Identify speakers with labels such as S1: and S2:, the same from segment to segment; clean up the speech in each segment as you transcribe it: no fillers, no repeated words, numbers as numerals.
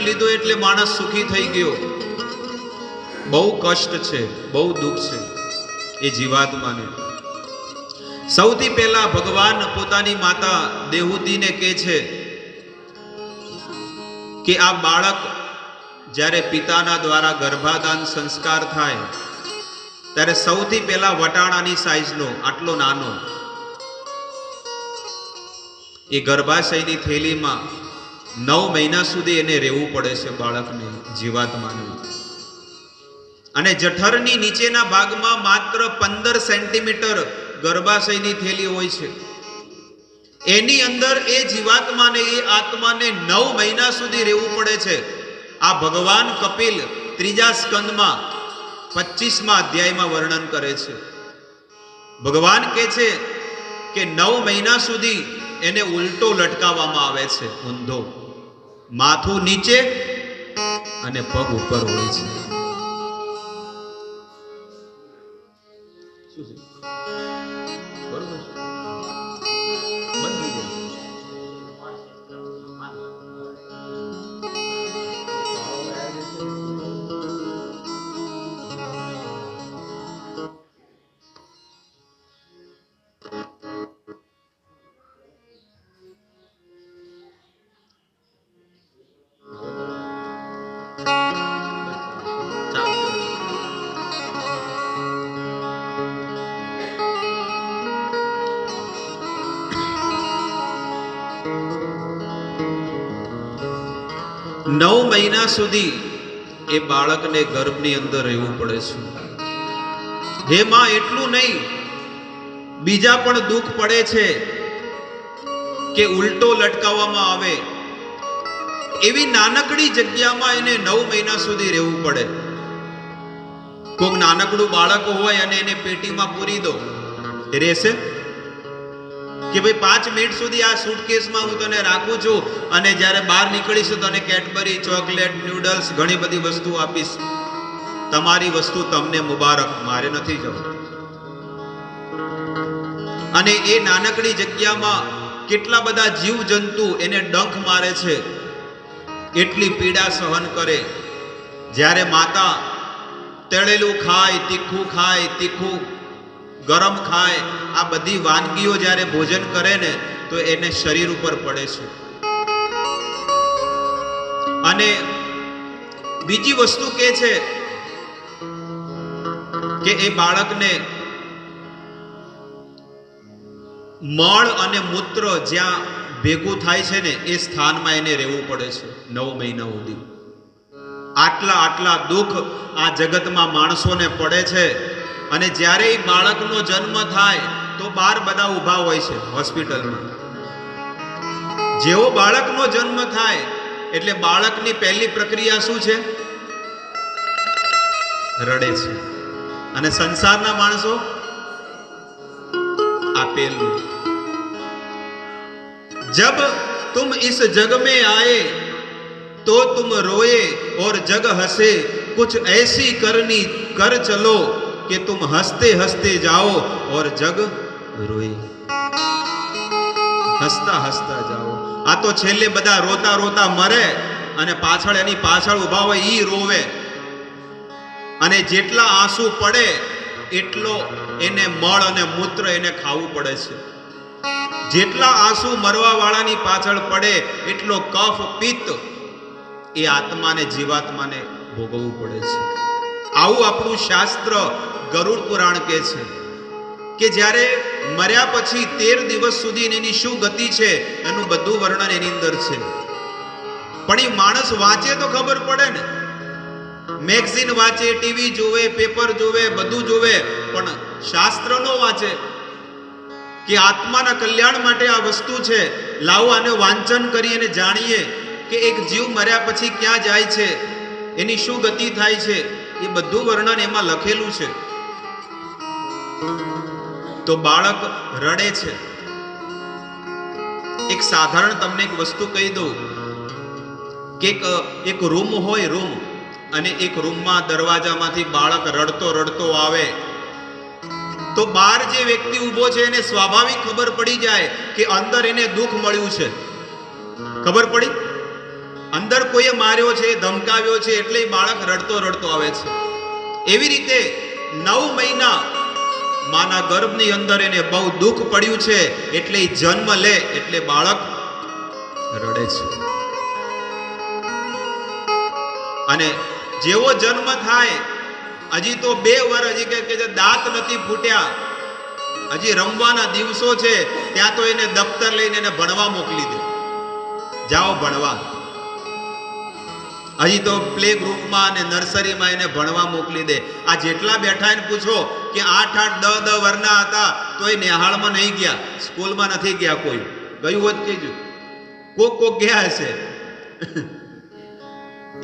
S1: લીધો એટલે માણસ સુખી થઈ ગયો. બહુ કષ્ટ છે, બહુ દુઃખ છે એ જીવાત્માને. સૌથી પહેલા ભગવાન પોતાની માતા દેહૂતીને કહે છે કે આ બાળક જ્યારે પિતાના દ્વારા ગર્ભાધાન સંસ્કાર થાય ત્યારે સૌથી પહેલા વટાણાની સાઈઝનો આટલો નાનો એ ગર્ભાશયની થેલીમાં 9 મહિના સુધી એને રહેવું પડે છે બાળકને, જીવાત્માને. અને જઠરની નીચેના ભાગમાં માત્ર 15 સેન્ટીમીટર ગર્ભાશયની થેલી હોય છે. એની અંદર એ જીવાત્માને, એ આત્માને 9 મહિના સુધી રહેવું પડે છે. આ ભગવાન કપિલ 3જા સ્કંદમાં 25મા અધ્યાયમાં વર્ણન કરે છે. ભગવાન કહે છે કે 9 મહિના સુધી એને ઉલટો લટકાવવામાં આવે છે, ઊંધો, માથું નીચે અને પગ ઉપર હોય છે. શું છે? બરોબર છે. બંધ થઈ ગયું. 9 મહિના સુધી એ બાળકને ગર્ભની અંદર રહેવું પડે છે. હે માં, એટલું નહીં, બીજા પણ દુઃખ પડે છે કે ઉલટો લટકાવવામાં આવે. એવી નાનકડી જગ્યામાં એને 9 મહિના સુધી રહેવું પડે. કોઈક નાનકડું બાળક હોય અને એને પેટીમાં પૂરી દો, રહેશે? કે ભાઈ 5 મિનિટ સુધી આ સૂટકેસમાં હું તને રાખું છું અને જ્યારે બહાર નીકળીશું તને કેડબરી, ચોકલેટ, નૂડલ્સ, ઘણી બધી વસ્તુ આપીશ, તમારી વસ્તુ તમને મુબારક, મારે નથી જવું. અને એ નાનકડી જગ્યામાં કેટલા બધા જીવ જંતુ એને ડંખ મારે છે, એટલી પીડા સહન કરે. જ્યારે માતા તળેલું ખાય, તીખું ખાય, તીખું ગરમ ખાય, આ બધી વાનગીઓ જ્યારે ભોજન કરે ને તો એને શરીર ઉપર પડે છે. અને બીજી વસ્તુ કે છે કે એ બાળકને મળ અને મૂત્ર જ્યાં ભેગું થાય છે ને એ સ્થાનમાં એને રહેવું પડે છે 9 મહિના સુધી. આટલા દુઃખ આ જગતમાં માણસોને પડે છે. અને જ્યારે એ બાળકનો જન્મ થાય તો બહાર બધા ઊભા હોય છે હોસ્પિટલમાં. જેવો બાળકનો જન્મ થાય એટલે બાળકની પહેલી પ્રક્રિયા શું છે? રડે છે. અને સંસારના માણસો આપેલું, जब तुम इस जग में आए तो तुम रोए और जग हंसे, कुछ ऐसी करनी कर चलो कि तुम हंसते हंसते जाओ और जग रोए. હસતા હસતા જાઓ. આ તો છેલ્લે બધા રોતા રોતા મરે અને પાછળ એની પાછળ ઊભા હોય ઈ રોવે. અને જેટલા આંસુ પડે એટલો એને મળ અને મૂત્ર એને ખાવું પડે છે. જેટલા આંસુ મરવા વાળાની પાછળ પડે એટલો કફ પિત્ત એ આત્માને, જીવાત્માને ભોગવવું પડે છે. આવું આપણું શાસ્ત્ર ગરુડ પુરાણ કહે છે કે જ્યારે મર્યા પછી 13 દિવસ સુધી એની શું ગતિ છે એનું બધું વર્ણન એની અંદર છે. પણ એ માણસ વાંચે તો ખબર પડે ને. મેગઝીન વાંચે, ટીવી જોવે, પેપર જોવે, બધું જોવે, પણ શાસ્ત્ર નો વાંચે કે આત્માના કલ્યાણ માટે આ વસ્તુ છે, લાવો આને વાંચન કરી અને જાણીએ કે એક જીવ મર્યા પછી ક્યાં જાય છે, એની શું ગતિ થાય છે, એ બધું વર્ણન એમાં લખેલું છે. તો બાળક રડે છે. એક સાધારણ તમને એક વસ્તુ કહી દઉં કે એક રૂમ હોય, રૂમ, અને એક રૂમમાં દરવાજામાંથી બાળક રડતો રડતો આવે તો બહાર જે વ્યક્તિ ઊભો છે એને સ્વાભાવિક ખબર પડી જાય કે અંદર એને દુઃખ મળ્યું છે. ખબર પડી? અંદર કોઈએ માર્યો છે, ધમકાવ્યો છે, એટલે એ બાળક રડતો રડતો આવે છે. એવી રીતે 9 મહિના માના ગર્ભની અંદર એને બહુ દુઃખ પડ્યું છે, એટલે એ જન્મ લે એટલે બાળક રડે છે. અને જેવો જન્મ થાય, હજી તો 2 વર્ષ, હજી કે દાંત નથી ફૂટ્યા, હજી રમવાના દિવસો છે, ત્યાં તો એને દફતર લઈને એને ભણવા મોકલી દે, જાઓ ભણવા. હજી તો પ્લે ગ્રુપમાં અને નર્સરીમાં એને ભણવા મોકલી દે. આ જેટલા બેઠા એને પૂછો કે 8-8, 10-10 વર્ષના હતા તો એ નિહાળમાં નહીં ગયા, સ્કૂલમાં નથી ગયા. કોઈ ગયું હોત કહેજો, કોક ગયા હશે.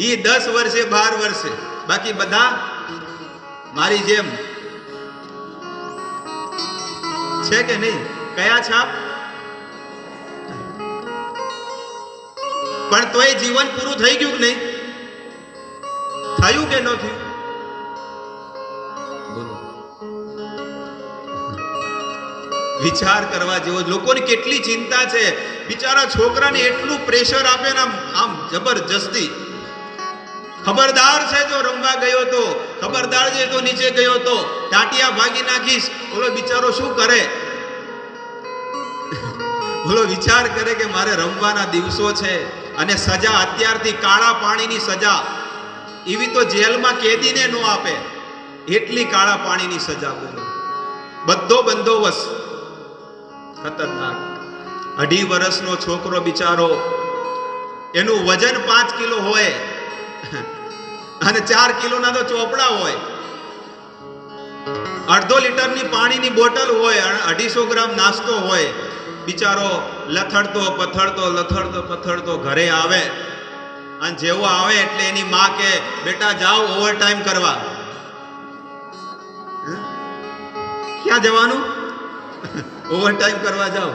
S1: એ 10 વર્ષે 12 વર્ષે, બાકી બધા મારી જેમ છે કે નહીં? કયા છાપ? પણ તોય જીવન પૂરું થઈ ગયું કે નહીં? થયું કે ન થયું? બોલો. વિચાર કરવા જેવો. લોકોની કેટલી ચિંતા છે. બિચારા છોકરાને એટલું પ્રેશર આપે ને આમ જબરજસ્તી. ખબરદાર છે જો રમવા ગયો તો, ખબરદાર છે તો નીચે ગયો તો ટાટિયા ભાગી નાખીશ. બોલો બિચારો શું કરે? બોલો વિચાર કરે કે મારે રમવાના દિવસો છે. અને સજા અત્યારથી કાળા પાણીની સજા, એવી તો જેલમાં કેદીને ન આપે, એટલી કાળા પાણીની સજા. બોલો બધો બંદોબસ્ત ખતરનાક. 2.5 વર્ષનો છોકરો બિચારો, એનું વજન 5 કિલો હોય અને 4 કિલોના તો ચોપડા હોય, 1/2 લીટરની પાણીની બોટલ હોય, 250 ગ્રામ નાસ્તો હોય. બિચારો લથડતો પથડતો ઘરે આવે, અને જેવો આવે એટલે એની માં કે બેટા જાઓ ઓવર ટાઈમ કરવા. ક્યાં જવાનું? ઓવર ટાઈમ કરવા જાઓ.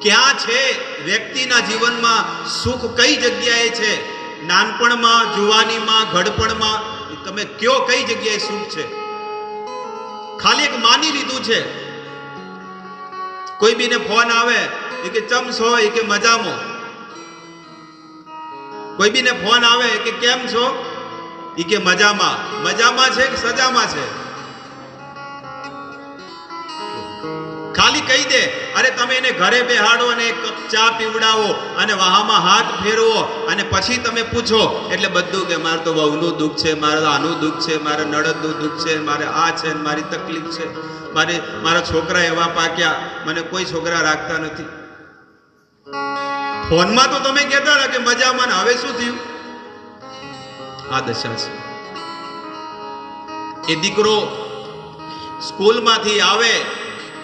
S1: ક્યાં છે વ્યક્તિના જીવનમાં સુખ? કઈ જગ્યાએ છે? નાનપણમાં, જુવાનીમાં, ઘડપણમાં? તમે કયો કઈ જગ્યાએ સુખ છે? ખાલી એક માની લીધું છે. કોઈ બીને ફોન આવે એ કે ચમ છો, એ કે મજામાં. કોઈ બીને ફોન આવે કે કેમ છો, એ કે મજામાં. મજામાં છે કે સજામાં છે? ખાલી કહી દે, અરે તમે એને ઘરે બેહાડો અને એક કપ ચા પીવડાવો અને વાહામાં હાથ ફેરવો અને પછી તમે પૂછો એટલે બધું કે મારે તો વહુનું દુઃખ છે, મારે આનું દુઃખ છે, મારે નડદનું દુઃખ છે, મારે આ છે, મારી તકલીફ છે, મારા છોકરા એવા પાક્યા, મને કોઈ છોકરા રાખતા નથી. ફોનમાં તો તમે કહેતા હતા કે મજામાં, હવે શું થયું? આ દશા છે. એ દીકરો સ્કૂલમાંથી આવે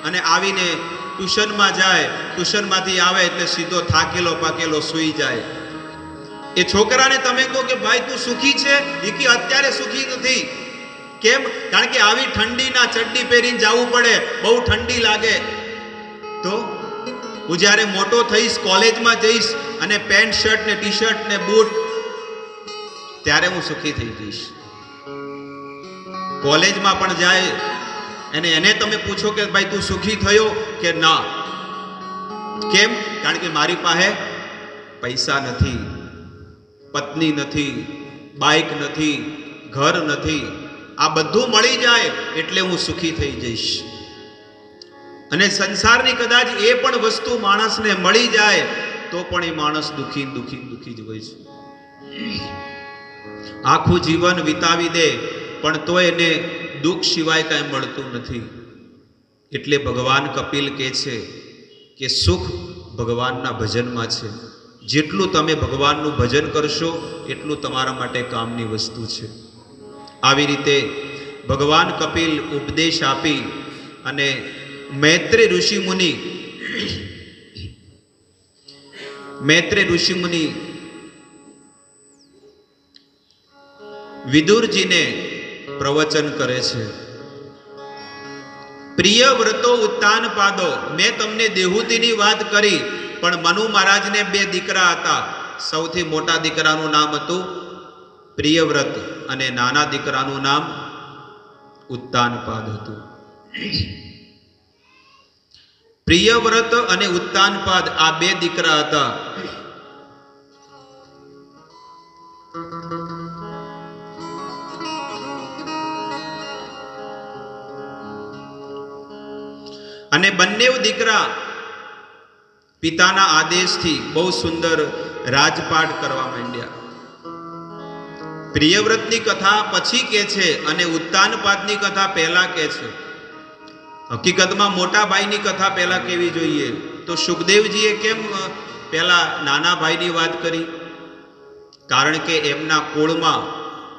S1: અને આવીને ટ્યુશનમાં જાય, ટ્યુશનમાંથી આવે એટલે સીધો થાકેલો પાકેલો સૂઈ જાય. એ છોકરાને તમે કહો કે ભાઈ તું સુખી છે, એ કે અત્યારે સુખી નથી. કેમ? કારણ કે આવી ઠંડીના ચડ્ડી પહેરીને જવું પડે, બહુ ઠંડી લાગે. તો હું જ્યારે મોટો થઈશ, કોલેજમાં જઈશ અને પેન્ટ શર્ટ ને ટી શર્ટ ને બૂટ, ત્યારે હું સુખી થઈ જઈશ. કોલેજમાં પણ જાય અને એને તમે પૂછો કે ભાઈ તું સુખી થયો કે ના? કેમ? કારણ કે મારી પાસે પૈસા નથી, પત્ની નથી, બાઇક નથી, ઘર નથી. આ બધું મળી જાય એટલે હું સુખી થઈ જઈશ. અને સંસારની કદાચ એ પણ વસ્તુ માણસને મળી જાય તો પણ એ માણસ દુખી જ હોય છે. આખું જીવન વિતાવી દે પણ તો એને દુઃખ સિવાય કાંઈ મળતું નથી. એટલે ભગવાન કપિલ કહે છે કે સુખ ભગવાનના ભજનમાં છે. જેટલું તમે ભગવાનનું ભજન કરશો એટલું તમારા માટે કામની વસ્તુ છે. આવી રીતે ભગવાન કપિલ ઉપદેશ આપી અને મૈત્રેય ઋષિ મુનિ વિદુરજીને પ્રવચન કરે છે. પ્રિય વ્રતો ઉત્તાન પાદો. મેં તમને દેહૂતીની વાત કરી, પણ મનુ મહારાજને 2 દીકરા હતા. સૌથી મોટા દીકરાનું નામ હતું પ્રિયવ્રત અને નાના દીકરાનું નામ ઉત્તાનપાદ હતું. પ્રિયવ્રત અને ઉત્તાનપાદ આ 2 દીકરા હતા. અને બંને દીકરા પિતાના આદેશથી બહુ સુંદર રાજપાટ કરવા માંડ્યા. પ્રિયવ્રતની કથા પછી કે છે અને ઉત્તાનપાદની કથા પહેલા કે છે. હકીકતમાં મોટા ભાઈની કથા પહેલા કેવી જોઈએ? તો સુખદેવજીએ કેમ પહેલા નાના ભાઈની વાત કરી? કારણ કે એમના કુળમાં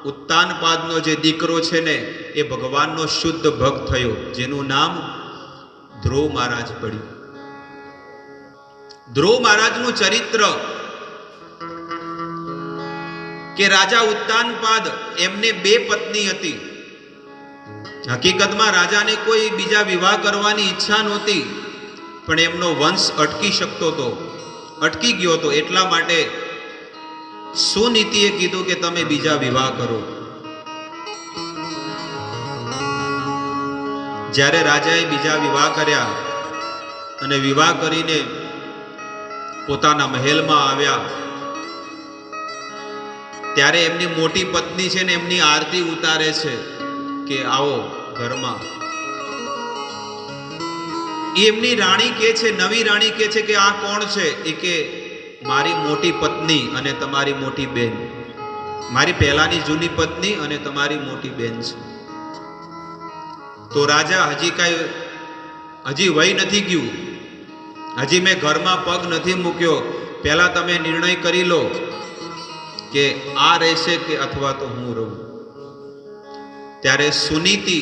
S1: ઉત્તાનપાદનો જે દીકરો છે ને એ ભગવાનનો શુદ્ધ ભક્ત થયો, જેનું નામ ધ્રુવ મહારાજ પડ્યું. ધ્રુવ મહારાજનું ચરિત્ર કે રાજા ઉત્તાનપાદ એમને 2 પત્ની હતી. હકીકતમાં રાજાને કોઈ બીજા વિવાહ કરવાની ઈચ્છા નહોતી, પણ એમનો વંશ અટકી ગયો હતો. એટલા માટે સુનીતિએ કીધું કે તમે બીજા વિવાહ કરો. જ્યારે રાજાએ બીજા વિવાહ કર્યા અને વિવાહ કરીને પોતાના મહેલમાં આવ્યા, ત્યારે એમની મોટી પત્ની છે ને એમની આરતી ઉતારે છે કે આવો ઘરમાં. એમની રાણી કે છે, નવી રાણી કે છે કે આ કોણ છે? એ કે મારી મોટી પત્ની અને તમારી મોટી બેન, મારી પહેલાની જૂની પત્ની અને તમારી મોટી બેન છે. તો રાજા હજી વય નથી ગયું, હજી મેં ઘરમાં પગ નથી મૂક્યો, પહેલા તમે નિર્ણય કરી લો કે આ રહેશે કે અથવા તો હું રહું. ત્યારે સુનીતિ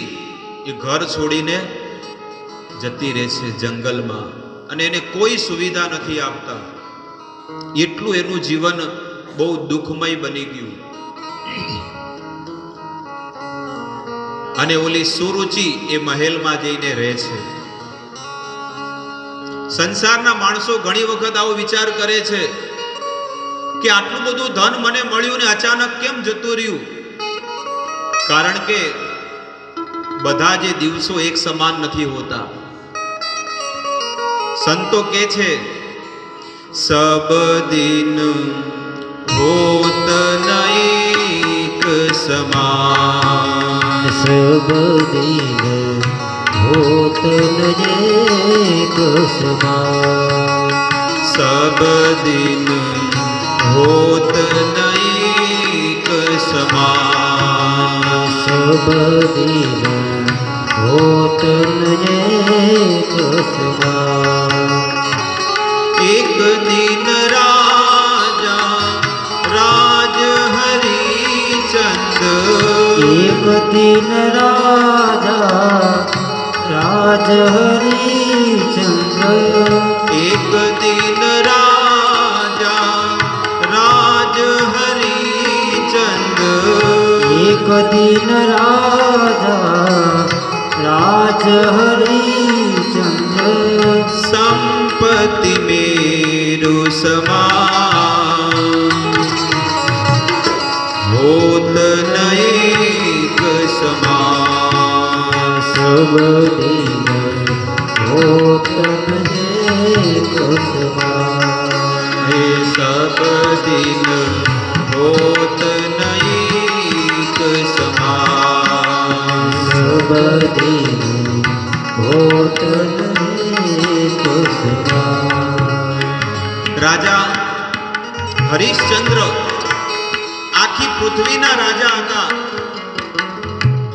S1: એ ઘર છોડીને જતી રહે છે જંગલમાં, અને એને કોઈ સુવિધા નથી આપતા. એટલું એનું જીવન બહુ દુઃખમય બની ગયું. અને ઓલી સુરુચિ એ મહેલમાં જઈને રહે છે. સંસારના માણસો ઘણી વખત આવો વિચાર કરે છે કે આટલું બધું ધન મને મળ્યું ને અચાનક કેમ જતું રહ્યું? કારણ કે બધા જે દિવસો એક સમાન નથી હોતા. સંતો કે છે સબ દિન હોત નૈક સમાન,
S2: सब दिन होत न एक समान,
S1: सब दिन होत नैक समान,
S2: सब दिन होत न एक समान.
S1: एक दिन राजा राज हरिचंद,
S2: एक दिन राजा राज हरिचंद्र,
S1: एक दिन राजा राज हरिचंद,
S2: एक दिन राजा राज हरिचंद्र,
S1: संपत्ति मेरु समान, होत नैक समान.
S2: सब दिन होत न एक समान,
S1: हे सब दिन होत नैक समान.
S2: सब दिन होत न एक समान.
S1: રાજા હરિશ્ચંદ્ર આખી પૃથ્વીના રાજા હતા,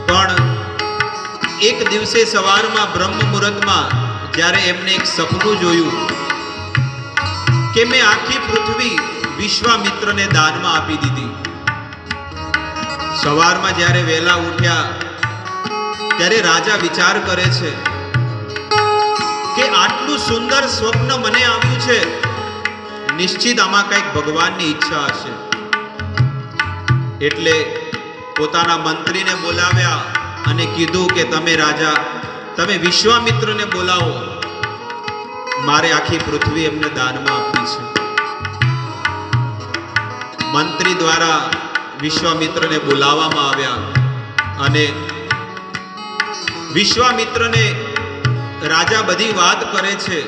S1: પણ એક દિવસે સવારમાં બ્રહ્મ મુહૂર્તમાં જ્યારે એમને એક સપનું જોયું કે મેં આખી પૃથ્વી વિશ્વામિત્રને દાનમાં આપી દીધી. સવારમાં જ્યારે વહેલા ઉઠ્યા ત્યારે રાજા વિચાર કરે છે કે આટલું સુંદર સ્વપ્ન મને આવ્યું છે, નિશ્ચિત આમાં કંઈક ભગવાનની ઈચ્છા હશે. એટલે પોતાના મંત્રીને બોલાવ્યા અને કીધું કે તમે રાજા, તમે વિશ્વામિત્રને બોલાવો, મારે આખી પૃથ્વી એમને દાનમાં આપી છે. મંત્રી દ્વારા વિશ્વામિત્રને બોલાવવામાં આવ્યા અને વિશ્વામિત્રને રાજા બધી વાત કરે છે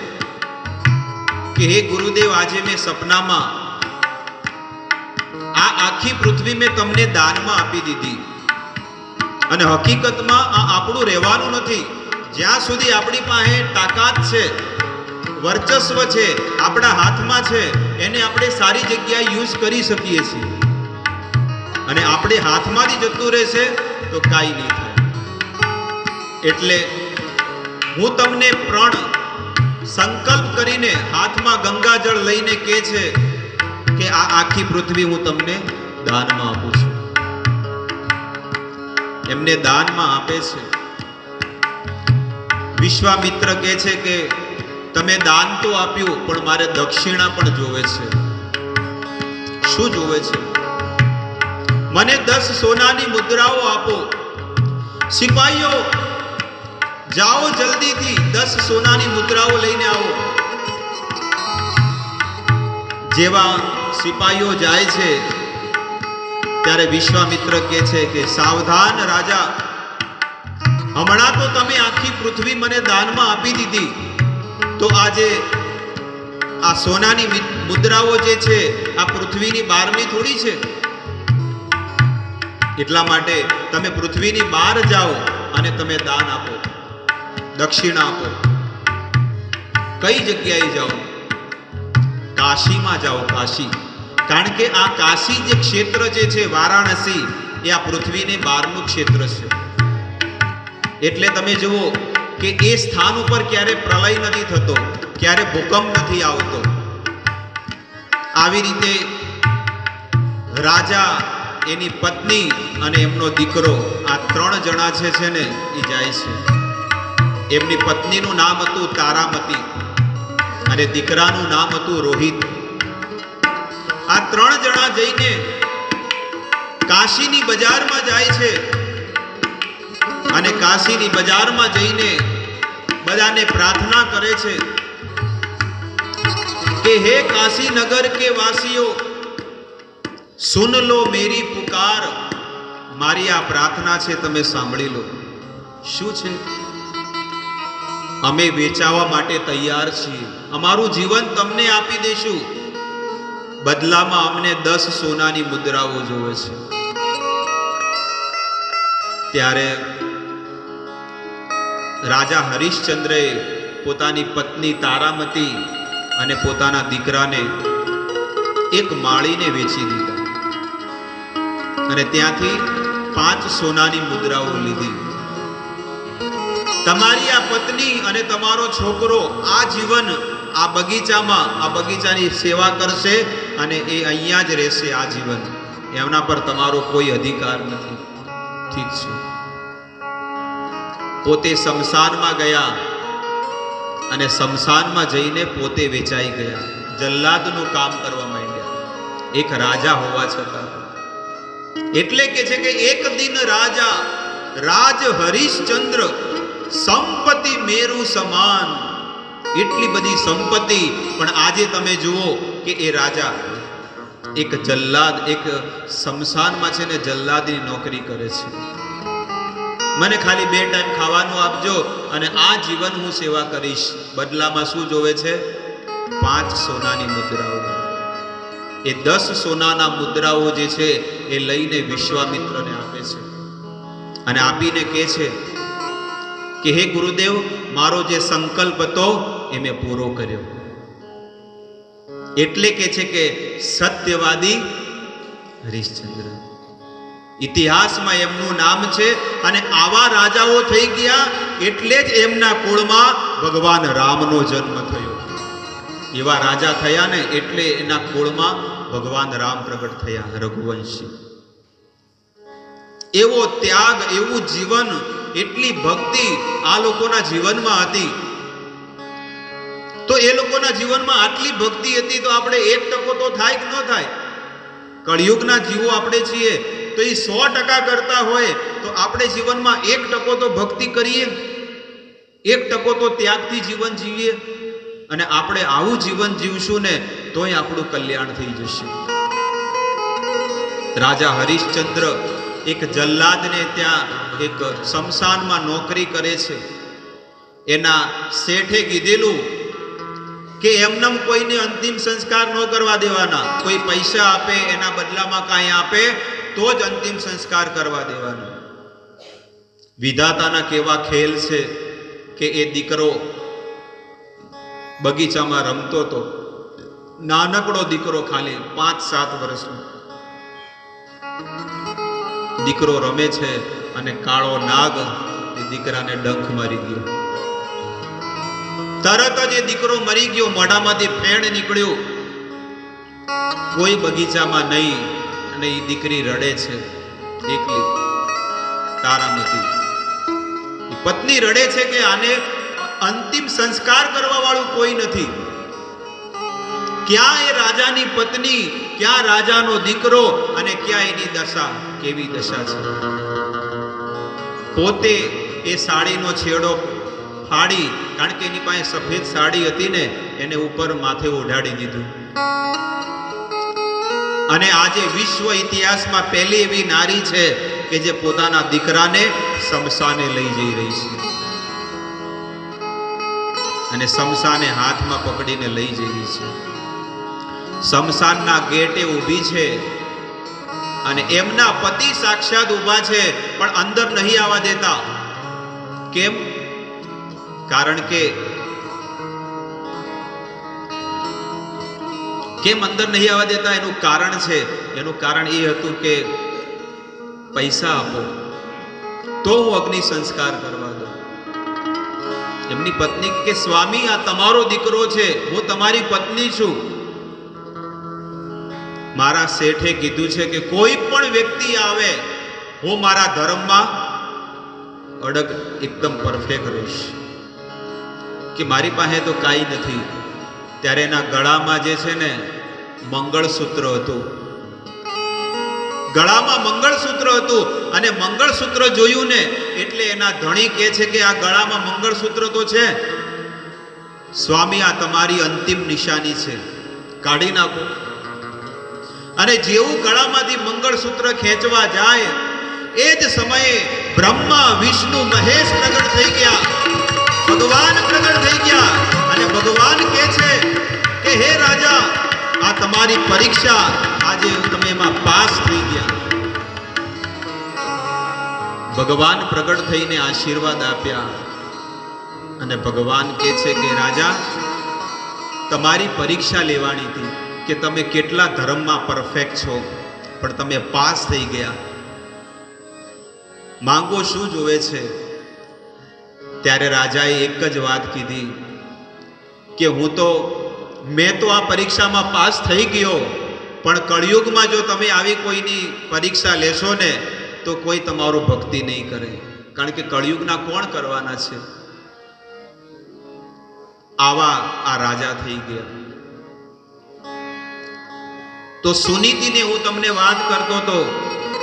S1: કે હે ગુરુદેવ, આજે મેં સપનામાં આ આખી પૃથ્વી મેં તમને દાનમાં આપી દીધી. અને હકીકતમાં આ આપણું રહેવાનું નથી. જ્યાં સુધી આપણી પાસે તાકાત છે, વર્ચસ્વ છે, આપણા હાથમાં છે, એને આપણે સારી જગ્યાએ યુઝ કરી શકીએ છીએ. અને આપણે હાથમાંથી જતું રહેશે તો કાંઈ નહીં થાય. એટલે હું તમને પ્રણ સંકલ્પ કરીને હાથમાં ગંગાજળ લઈને કહે છે કે આ આખી પૃથ્વી હું તમને દાનમાં આપું છું. એમને દાનમાં આપે છે. વિશ્વામિત્ર કહે છે કે તમે દાન તો આપ્યું, પણ મારે દક્ષિણા પણ જોવે છે. શું જોવે છે? મને 10 સોનાની મુદ્રાઓ આપો. સિપાહીઓ જાઓ, જલ્દીથી 10 સોનાની મુદ્રાઓ લઈને આવો. જેવા સિપાહીઓ જાય છે ત્યારે વિશ્વામિત્ર કહે છે કે સાવધાન રાજા, હમણાં તો તમે આખી પૃથ્વી મને દાનમાં આપી દીધી, તો આજે આ સોનાની મુદ્રાઓ જે છે આ પૃથ્વીની બહારની થોડી છે. એટલા માટે તમે પૃથ્વીની બહાર જાઓ અને તમે દાન આપો, દક્ષિણા આપો. કઈ જગ્યાએ જાઓ? કાશીમાં જાઓ. કાશી, કારણ કે આ કાશી જે ક્ષેત્ર જે છે વારાણસી, એ આ પૃથ્વીની બહારનું ક્ષેત્ર છે. એટલે તમે જુઓ કે એ સ્થાન ઉપર ક્યારે પ્રલય નથી થતો, ક્યારે ભૂકંપ નથી આવતો. આવી રીતે રાજા, એની પત્ની અને એમનો દીકરો, આ 3 જણા છે ને એ જાય છે. એમની પત્નીનું નામ હતું તારામતી અને દીકરાનું નામ હતું રોહિત. આ 3 જણા જઈને કાશીની બજારમાં જાય છે અને કાશીની બજારમાં જઈને બધાને પ્રાર્થના કરે છે કે હે काशी नगर के वासियों, सुन लो मेरी पुकार. મારી આ પ્રાર્થના છે, તમે સાંભળી લો. શું છે? અમે વેચાવા માટે તૈયાર છીએ. અમારું જીવન તમને આપી દેશું. બદલામાં અમને 10 સોનાની મુદ્રાઓ જોવે છે. ત્યારે રાજા હરિશ્ચંદ્રએ પોતાની પત્ની તારામતી અને પોતાના દીકરાને એક માળીને વેચી દીધા અને ત્યાંથી 5 સોનાની મુદ્રાઓ લીધી. તમારી આ પત્ની અને તમારો છોકરો આ જીવન આ બગીચામાં, આ બગીચાની સેવા કરશે અને એ અહીંયા જ રહેશે આ જીવન. એમના પર તમારો કોઈ અધિકાર નથી. ઠીક છે. પોતે શમશાનમાં ગયા અને શમશાનમાં જઈને પોતે વેચાઈ ગયા. જલ્લાદનું કામ કરવા માંડ્યા, એક રાજા હોવા છતાં. એટલે કે છે કે એક દિન રાજા રાજ હરિશ્ચંદ્ર સંપત્તિ મેરુ સમાન. એટલી બધી સંપત્તિ, પણ આજે તમે જુઓ કે એ રાજા એક જલ્લાદ, એક શમશાનમાં છે ને જલ્લાદની નોકરી કરે છે. મને ખાલી 2 ટાઈમ ખાવાનું આપજો અને આ જીવન હું સેવા કરીશ. બદલામાં શું જોવે છે? 5 સોનાની મુદ્રાઓ. એ 10 સોનાના મુદ્રાઓ જે છે એ લઈને વિશ્વામિત્રને આપે છે અને આપીને કહે છે કે હે ગુરુદેવ, મારો જે સંકલ્પ હતો એ મેં પૂરો કર્યો. એટલે કે છે કે સત્યવાદી હરિશ્ચંદ્ર. ઇતિહાસમાં એમનું નામ છે અને આવા રાજાઓ થઈ ગયા એટલે જ એમના કુળમાં ભગવાન રામનો જન્મ થયો. એવા રાજા થયા ને એટલે એના કુળમાં ભગવાન રામ પ્રગટ થયા, રઘુવંશી. એવો ત્યાગ, એવું જીવન, એટલી ભક્તિ આ લોકોના જીવનમાં હતી. તો એ લોકોના જીવનમાં આટલી ભક્તિ હતી તો આપણે 1% તો થાય કે ન થાય? કળિયુગના જીવો આપણે છીએ તો એ 100% કરતા હોય તો આપણે જીવનમાં 1% તો ભક્તિ કરીએ, 1% તો ત્યાગથી જીવન જીવીએ. અને આપણે આવું જીવન જીવશું ને તોય આપણું કલ્યાણ થઈ જશે. રાજા હરિશ્ચંદ્ર એક જલ્લાદને ત્યાં એક શમશાનમાં નોકરી કરે છે. એના શેઠે કીધેલું કે એમનેમ કોઈને અંતિમ સંસ્કાર ન કરવા દેવાના. કોઈ પૈસા આપે, એના બદલામાં કાંઈ આપે તો જ અંતિમ સંસ્કાર કરવા દેવાનો. વિધાતાના કેવા ખેલ છે કે એ દીકરો બગીચામાં રમતો હતો, નાનકડો દીકરો, ખાલી 5-7 વર્ષનો દીકરો રમે છે અને કાળો નાગ એ દીકરાને ડંખ મારી ગયો. તરત જ એ દીકરો મરી ગયો, મોઢામાંથી ફેણ નીકળ્યું. કોઈ બગીચામાં નહીં, અને એ દીકરી રડે છે એકલી, તારામતી. પત્ની રડે છે કે આને અંતિમ સંસ્કાર કરવા વાળું કોઈ નથી. ક્યાં એ રાજાની પત્ની, ક્યાં રાજાનો દીકરો, અને ક્યાં એની દશા, કેવી દશા છે. પોતે એ સાડીનો છેડો ફાડી, કારણ કે એની પાસે સફેદ સાડી હતી ને, એને ઉપર માથે ઓઢાડી દીધું. અને આજે વિશ્વ ઇતિહાસમાં પહેલી એવી નારી છે કે જે પોતાના દીકરાને શમશાને લઈ જઈ રહી છે, અને શમશાને હાથમાં પકડીને લઈ જઈ રહી છે. શમશાનના ગેટે ઊભી છે, અને એમના પતિ સાક્ષાત ઊભા છે, પણ અંદર નહીં આવવા દેતા. કેમ? કારણ કે કેમ અંદર નહીં આવવા દેતા? એનું કારણ છે. એનું કારણ એ હતું કે પૈસા આપો તો હું અગ્નિ સંસ્કાર કરવા દઉં. એમની પત્ની કે સ્વામી, આ તમારો દીકરો છે, હું તમારી પત્ની છું. મારા શેઠે કીધું છે કે કોઈ પણ વ્યક્તિ આવે, હું મારા ધર્મમાં અડગ, એકદમ પરફેક્ટ રહીશ, કે મારી પાસે તો કાંઈ નથી. ત્યારે એના ગળામાં જે છે ને મંગળસૂત્ર હતું, ગળામાં મંગળસૂત્ર હતું. અને મંગળસૂત્ર જોયું ને એટલે એના ધણી કહે છે કે આ ગળામાં મંગળસૂત્ર તો છે, સ્વામી આ તમારી અંતિમ નિશાની છે, કાઢી નાખો. અને જેવું ગળામાંથી મંગળસૂત્ર ખેંચવા જાય એ જ સમયે બ્રહ્મા, વિષ્ણુ, મહેશ પ્રગટ થઈ ગયા, ભગવાન પ્રગટ થઈ ગયા. અને ભગવાન કહે છે કે હે રાજા, આ તમારી પરીક્ષા, આજે તમે એમાં પાસ થઈ ગયા. ભગવાન પ્રગટ થઈને આશીર્વાદ આપ્યા, અને ભગવાન કહે છે કે રાજા, તમારી પરીક્ષા લેવાની હતી કે તમે કેટલા ધર્મમાં પરફેક્ટ છો, પણ તમે પાસ થઈ ગયા. માંગો શું જોવે છે? ત્યારે રાજાએ એક જ વાત કીધી કે મેં તો આ પરીક્ષામાં પાસ થઈ ગયો, પણ કળિયુગમાં જો તમે આવી કોઈની પરીક્ષા લેશો ને તો કોઈ તમારું ભક્તિ નહીં કરે, કારણ કે કળિયુગના કોણ કરવાના છે. આવા આ રાજા થઈ ગયા. તો સુનીતિને હું તમને વાત કરતો હતો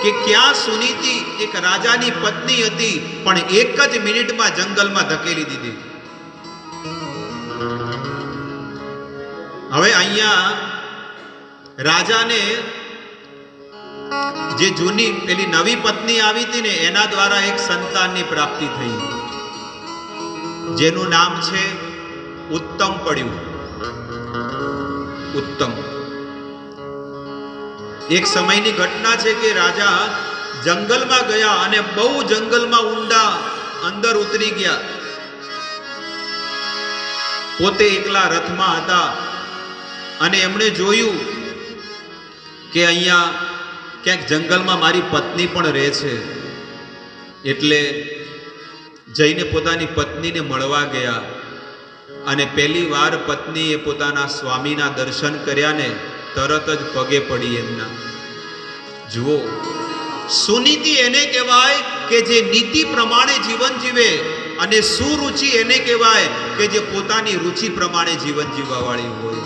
S1: કે ક્યાં સુનીતિ એક રાજાની પત્ની હતી, પણ એક જ મિનિટમાં જંગલમાં ધકેલી દીધી. હવે અહીંયા રાજાને જે જૂની પેલી નવી પત્ની આવી હતી ને, એના દ્વારા એક સંતાનની પ્રાપ્તિ થઈ, જેનું નામ છે ઉત્તમ પડ્યું. ઉત્તમ. એક સમયની ઘટના છે કે રાજા જંગલમાં ગયા, અને બહુ જંગલમાં ઊંડા અંદર ઉતરી ગયા. પોતે એકલા રથમાં હતા, અને એમણે જોયું કે અહીંયા ક્યાંક જંગલમાં મારી પત્ની પણ રહે છે. એટલે જઈને પોતાની પત્નીને મળવા ગયા, અને પહેલી વાર પત્નીએ પોતાના સ્વામીના દર્શન કર્યા ને તરત જ પગે પડી એમના. જુઓ, સુનીતિ એને કહેવાય કે જે નીતિ પ્રમાણે જીવન જીવે, અને સુરુચિ એને કહેવાય કે જે પોતાની રુચિ પ્રમાણે જીવન જીવવા વાળી હોય.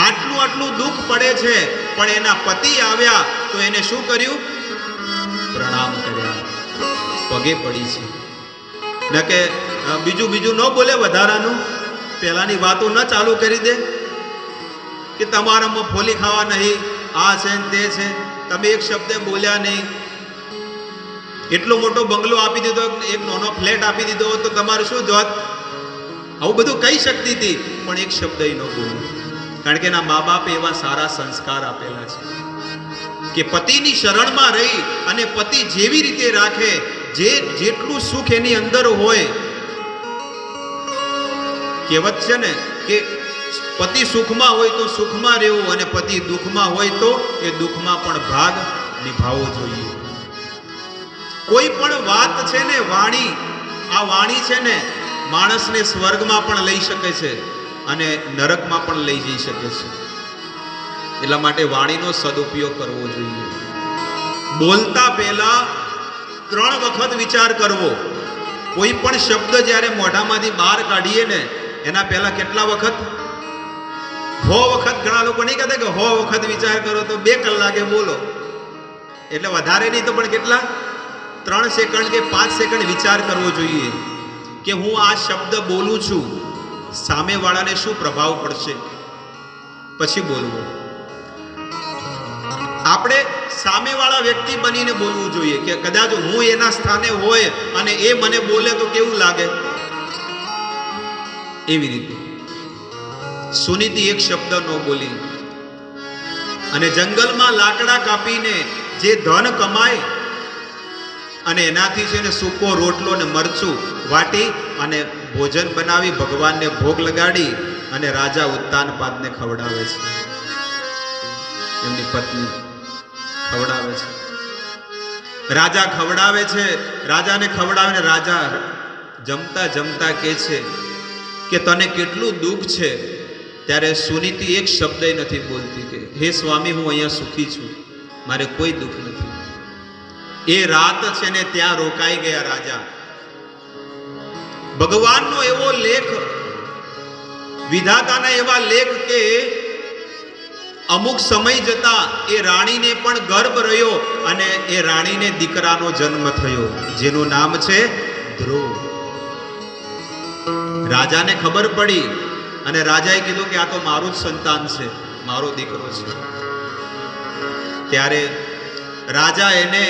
S1: આટલું દુઃખ પડે છે, પણ એના પતિ આવ્યા તો એને શું કર્યું? પ્રણામ કર્યા, પગે પડી છે. ન કે બીજું ન બોલે વધારાનું, પહેલાની વાતો ન ચાલુ કરી દે કે તમારામાં ફોલી ખાવા નહીં, આ છે તે છે, તમે એક શબ્દ બોલ્યા નહીં. એટલો મોટો બંગલો આપી દીધો, એક નાનો ફ્લેટ આપી દીધો તો તમારું શું જોત? આવું બધું કહી શકતી હતી, પણ એક શબ્દ ન બોલું, કારણ કે એના મા બાપે એવા સારા સંસ્કાર આપેલા છે કે પતિની શરણમાં રહી અને પતિ જેવી રીતે રાખે, જેટલું સુખ એની અંદર હોય. કહેવત છે ને કે પતિ સુખમાં હોય તો સુખમાં રહેવું, અને પતિ દુઃખમાં હોય તો એ દુઃખમાં પણ ભાગ નિભાવવો જોઈએ. કોઈ પણ વાત છે ને વાણી, આ વાણી છે ને માણસને સ્વર્ગમાં પણ લઈ શકે છે અને નરકમાં પણ લઈ જઈ શકે છે. એટલા માટે વાણીનો સદુપયોગ કરવો જોઈએ. બોલતા પહેલા 3 વખત વિચાર કરવો. કોઈ પણ શબ્દ જ્યારે મોઢામાંથી બહાર કાઢીએ ને એના પહેલા કેટલા વખત? 100 વખત. ઘણા લોકો નહીં કહેતા કે 100 વખત વિચાર કરો તો 2 કલાકે બોલો, એટલે વધારે નહીં તો પણ કેટલા 3 સેકન્ડ કે 5 સેકન્ડ વિચાર કરવો જોઈએ કે હું આ શબ્દ બોલું છું, સામેવાળાને શું પ્રભાવ પડશે, પછી બોલવું. આપણે સામેવાળા વ્યક્તિ બનીને બોલવું જોઈએ કે કદાચ હું એના સ્થાને હોય અને એ મને બોલે તો કેવું લાગે. એવી રીતે સુનીતિ એક શબ્દ ન બોલી અને જંગલમાં લાકડા કાપીને જે ધન કમાય અને એનાથી છે ને સૂકો રોટલો ને મરચું વાટી અને ભોજન બનાવી ભગવાનને ભોગ લગાડી અને રાજા ઉત્તાનપાદને ખવડાવે છે. એમની પત્ની ખવડાવે છે. રાજા ખવડાવે છે, રાજાને ખવડાવીને રાજા જમતા જમતા કહે છે કે તને કેટલું દુઃખ છે. ત્યારે સુનીતિ એક શબ્દ નથી બોલતી કે હે સ્વામી, હું અહીંયા સુખી છું, મારે કોઈ દુઃખ નથી. એ રાત છે ને ત્યાં રોકાઈ ગયા રાજા. ભગવાનનો એવો લેખ, વિધાતાના એવા લેખ કે અમુક સમય જતા એ રાણીને પણ ગર્ભ રહ્યો અને એ રાણીને દીકરાનો જન્મ થયો, જેનું નામ છે ધ્રુવ. રાજાને ખબર પડી અને રાજાએ કીધું કે આ તો મારું જ સંતાન છે, મારો દીકરો છે. ત્યારે રાજા એને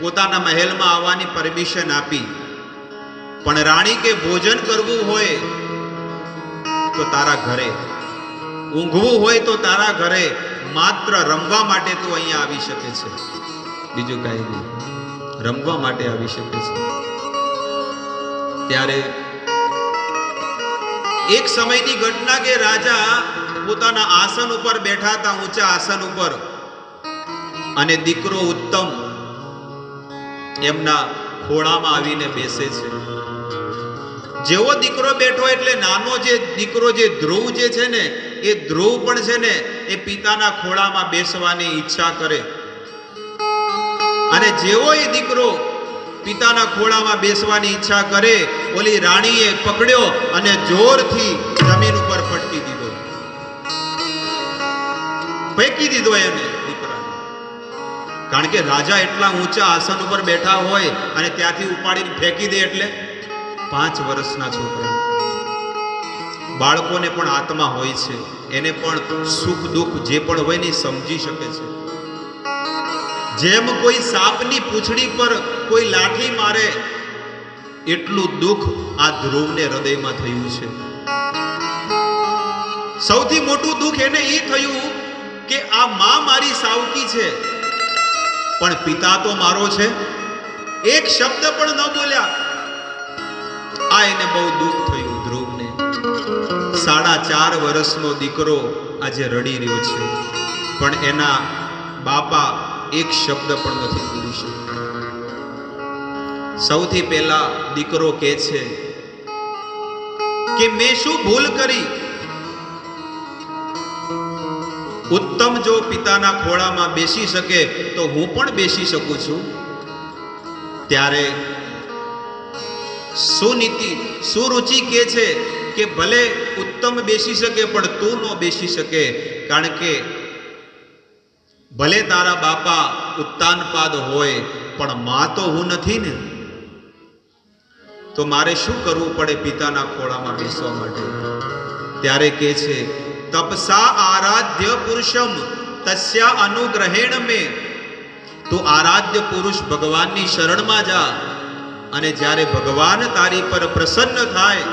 S1: પોતાના મહેલમાં આવવાની પરમિશન આપી, પણ રાણી કે ભોજન કરવું હોય તો તારા ઘરે, ઊંઘવું હોય તો તારા ઘરે, માત્ર રમવા માટે તું અહીંયા આવી શકે છે, બીજું કઈ નહીં, રમવા માટે આવી શકે છે. ત્યારે એક સમયની ઘટના કે રાજા પોતાના આસન ઉપર બેઠા હતા, ઊંચા આસન ઉપર, અને દીકરો ઉત્તમ એમના ખોળામાં આવીને બેસે છે. જેવો દીકરો બેઠો એટલે નાનો જે દીકરો જે ધ્રુવ જે છે ને એ ધ્રુવ પણ છે ને એ પિતાના ખોળામાં બેસવાની ઈચ્છા કરે, અને જેવો એ દીકરો પિતાના ખોળામાં બેસવાની ઈચ્છા કરે, ઓલી રાણીએ પકડ્યો અને જોરથી જમીન ઉપર પટકી દીધો, ફેંકી દીધો એને દીકરાને. કારણ કે રાજા એટલા ઊંચા આસન ઉપર બેઠા હોય અને ત્યાંથી ઉપાડીને ફેંકી દે એટલે 5 વર્ષના છોકરા. બાળકોને પણ આત્મા હોય છે, એને પણ સુખ દુઃખ જે પણ હોય ને સમજી શકે છે. જેમ કોઈ સાપની પૂંછડી પર કોઈ લાઠી મારે એટલું દુઃખ આ ધ્રુવને હૃદયમાં થયું છે. સૌથી મોટું દુઃખ એને એ થયું કે આ માં મારી સાવકી છે પણ પિતા તો મારો છે, એક શબ્દ પણ ન બોલ્યા. આ એને બહુ દુઃખ થયું ધ્રુવને. 4.5 વર્ષનો દીકરો આજે રડી રહ્યો છે, પણ એના બાપા એક શબ્દ પણ નથી બોલી શકતા. સૌથી પહેલા દીકરો કહે છે કે મેં શું ભૂલ કરી? ઉત્તમ જો પિતાના ખોળામાં બેસી શકે તો હું પણ બેસી શકું છું. ત્યારે સુરુચિ કહે છે કે ભલે ઉત્તમ બેસી શકે પણ તું ન બેસી શકે, કારણ કે ભલે તારા બાપા ઉત્તાનપાદ હોય પણ માં તો હું નથી ને, તો મારે શું કરવું પડે પિતાના ખોળામાં બેસવા માટે? ત્યારે કહે છે તપસા આરાધ્ય પુરુષમ તસ્યા અનુગ્રહેણ મે. તું આરાધ્ય પુરુષ ભગવાનની શરણમાં જા, અને જ્યારે ભગવાન તારી પર પ્રસન્ન થાય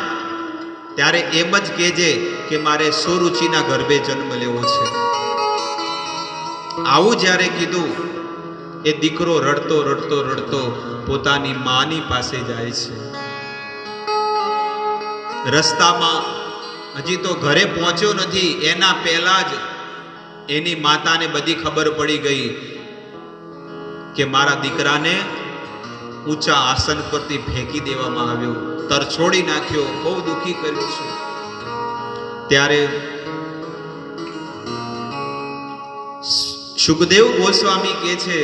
S1: ત્યારે એમ જ કહેજે કે મારે સુરુચિના ગર્ભે જન્મ લેવો છે. આવું જ્યારે કીધું, એ દીકરો રડતો રડતો રડતો પોતાની માની પાસે જાય છે. રસ્તામાં હજી તો ઘરે પહોંચ્યો નથી, એના પહેલા જ એની માતાને બધી ખબર પડી ગઈ કે મારા દીકરાને ઊંચા આસન પરથી ફેંકી દેવામાં આવ્યો, તરછોડી નાખ્યો, બહુ દુઃખી કર્યું છે. ત્યારે સુખદેવ ગોસ્વામી કહે છે,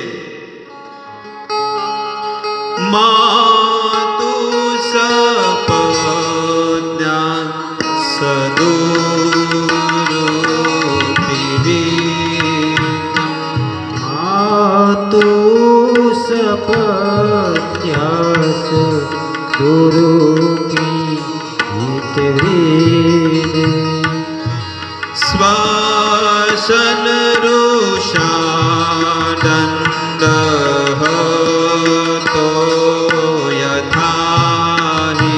S1: માતુ સપન્યા
S2: માતુ સપન્યાસ ગુરુકી હિતવેદ
S1: શ્વાસન રુષાદંડ તો યથાહી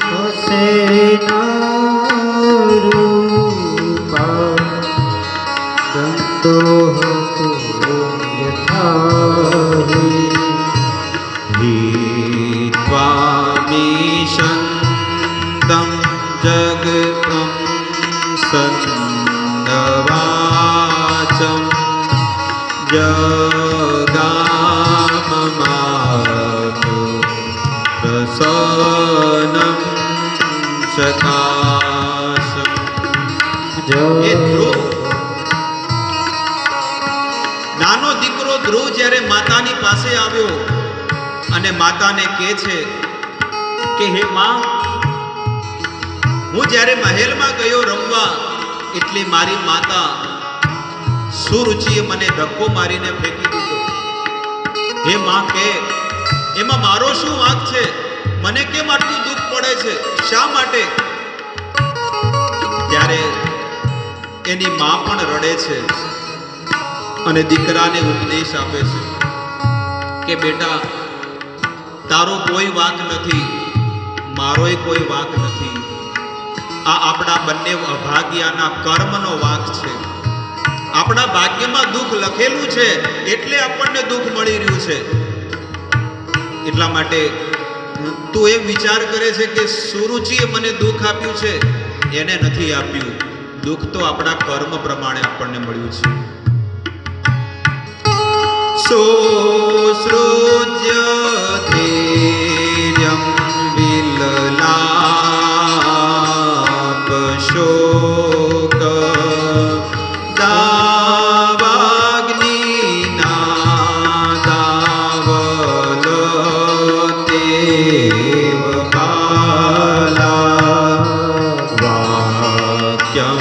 S2: સ્વસેનારૂપા દંતો હતુ યથાહિ
S1: હિત્વામિષંતં જગતં સન્નવાચં જગામમાતુ પ્રસન્નં સકાશં. એ ધ્રુવ, નાનો દીકરો ધ્રુવ જ્યારે માતાની પાસે આવ્યો અને માતાને કહે છે કે હે માં, હું જ્યારે મહેલમાં ગયો રમવા, એટલે મારી માતા સુરુચિએ મને ધક્કો મારીને ફેંકી દીધો. હે માં, કે એમાં મારો શું વાંક છે? મને કેમ આટલું દુઃખ પડે છે? શા માટે? ત્યારે એની માં પણ રડે છે અને દીકરાને ઉપદેશ આપે છે કે બેટા, તારો કોઈ વાંક નથી, મારોય કોઈ વાંક નથી. આ આપણા બંને અભાગ્યાના કર્મનો વાંક છે. આપણા ભાગ્યમાં દુઃખ લખેલું છે, એટલે આપણને દુઃખ મળી રહ્યું છે. એટલા માટે તું એમ વિચાર કરે છે કે સુરુચિએ મને દુઃખ આપ્યું છે, એને નથી આપ્યું. દુઃખ તો આપણા કર્મ પ્રમાણે આપણને મળ્યું છે. સોસૃજ્ય ધૈર્યં વિલલાપ શોક દાવાગ્નિનાદાવલતેવ બાલા વાક્યં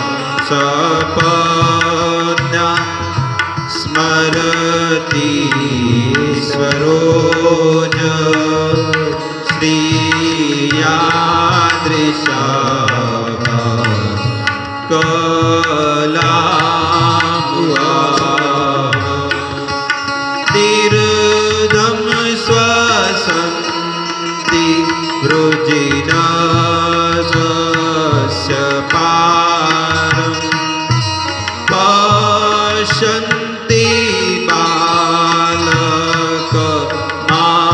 S1: સપન્યા સ્મરતિ ઈશ્વરોજ શ્રીયાદૃશા કલામુઆ તીર્ધમ સ્વસંતિ વૃજિનસ્ય પારમ પશ્યન્તિ બાલક માહબાલા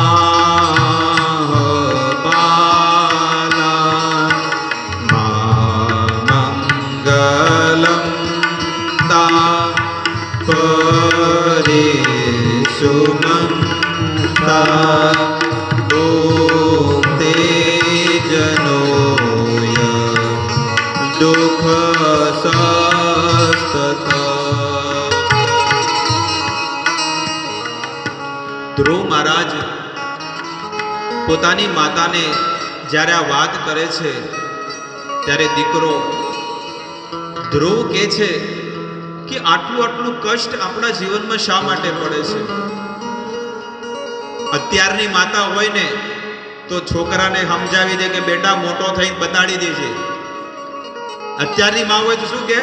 S1: મંગલં તા પરિસુમંતા ઓમ તે જનોય દુઃખ સસ્તત. ધ્રુવ મહારાજ પોતાની માતાને જ્યારે આ વાત કરે છે, ત્યારે દીકરો ધ્રુવ કહે છે કે આટલું આટલું કષ્ટ આપણા જીવનમાં શા માટે પડે છે? અત્યારની માતા હોય ને તો છોકરાને સમજાવી દે કે બેટા મોટો થઈને બતાડી દેજે. અત્યારની માં હોય તો શું કે,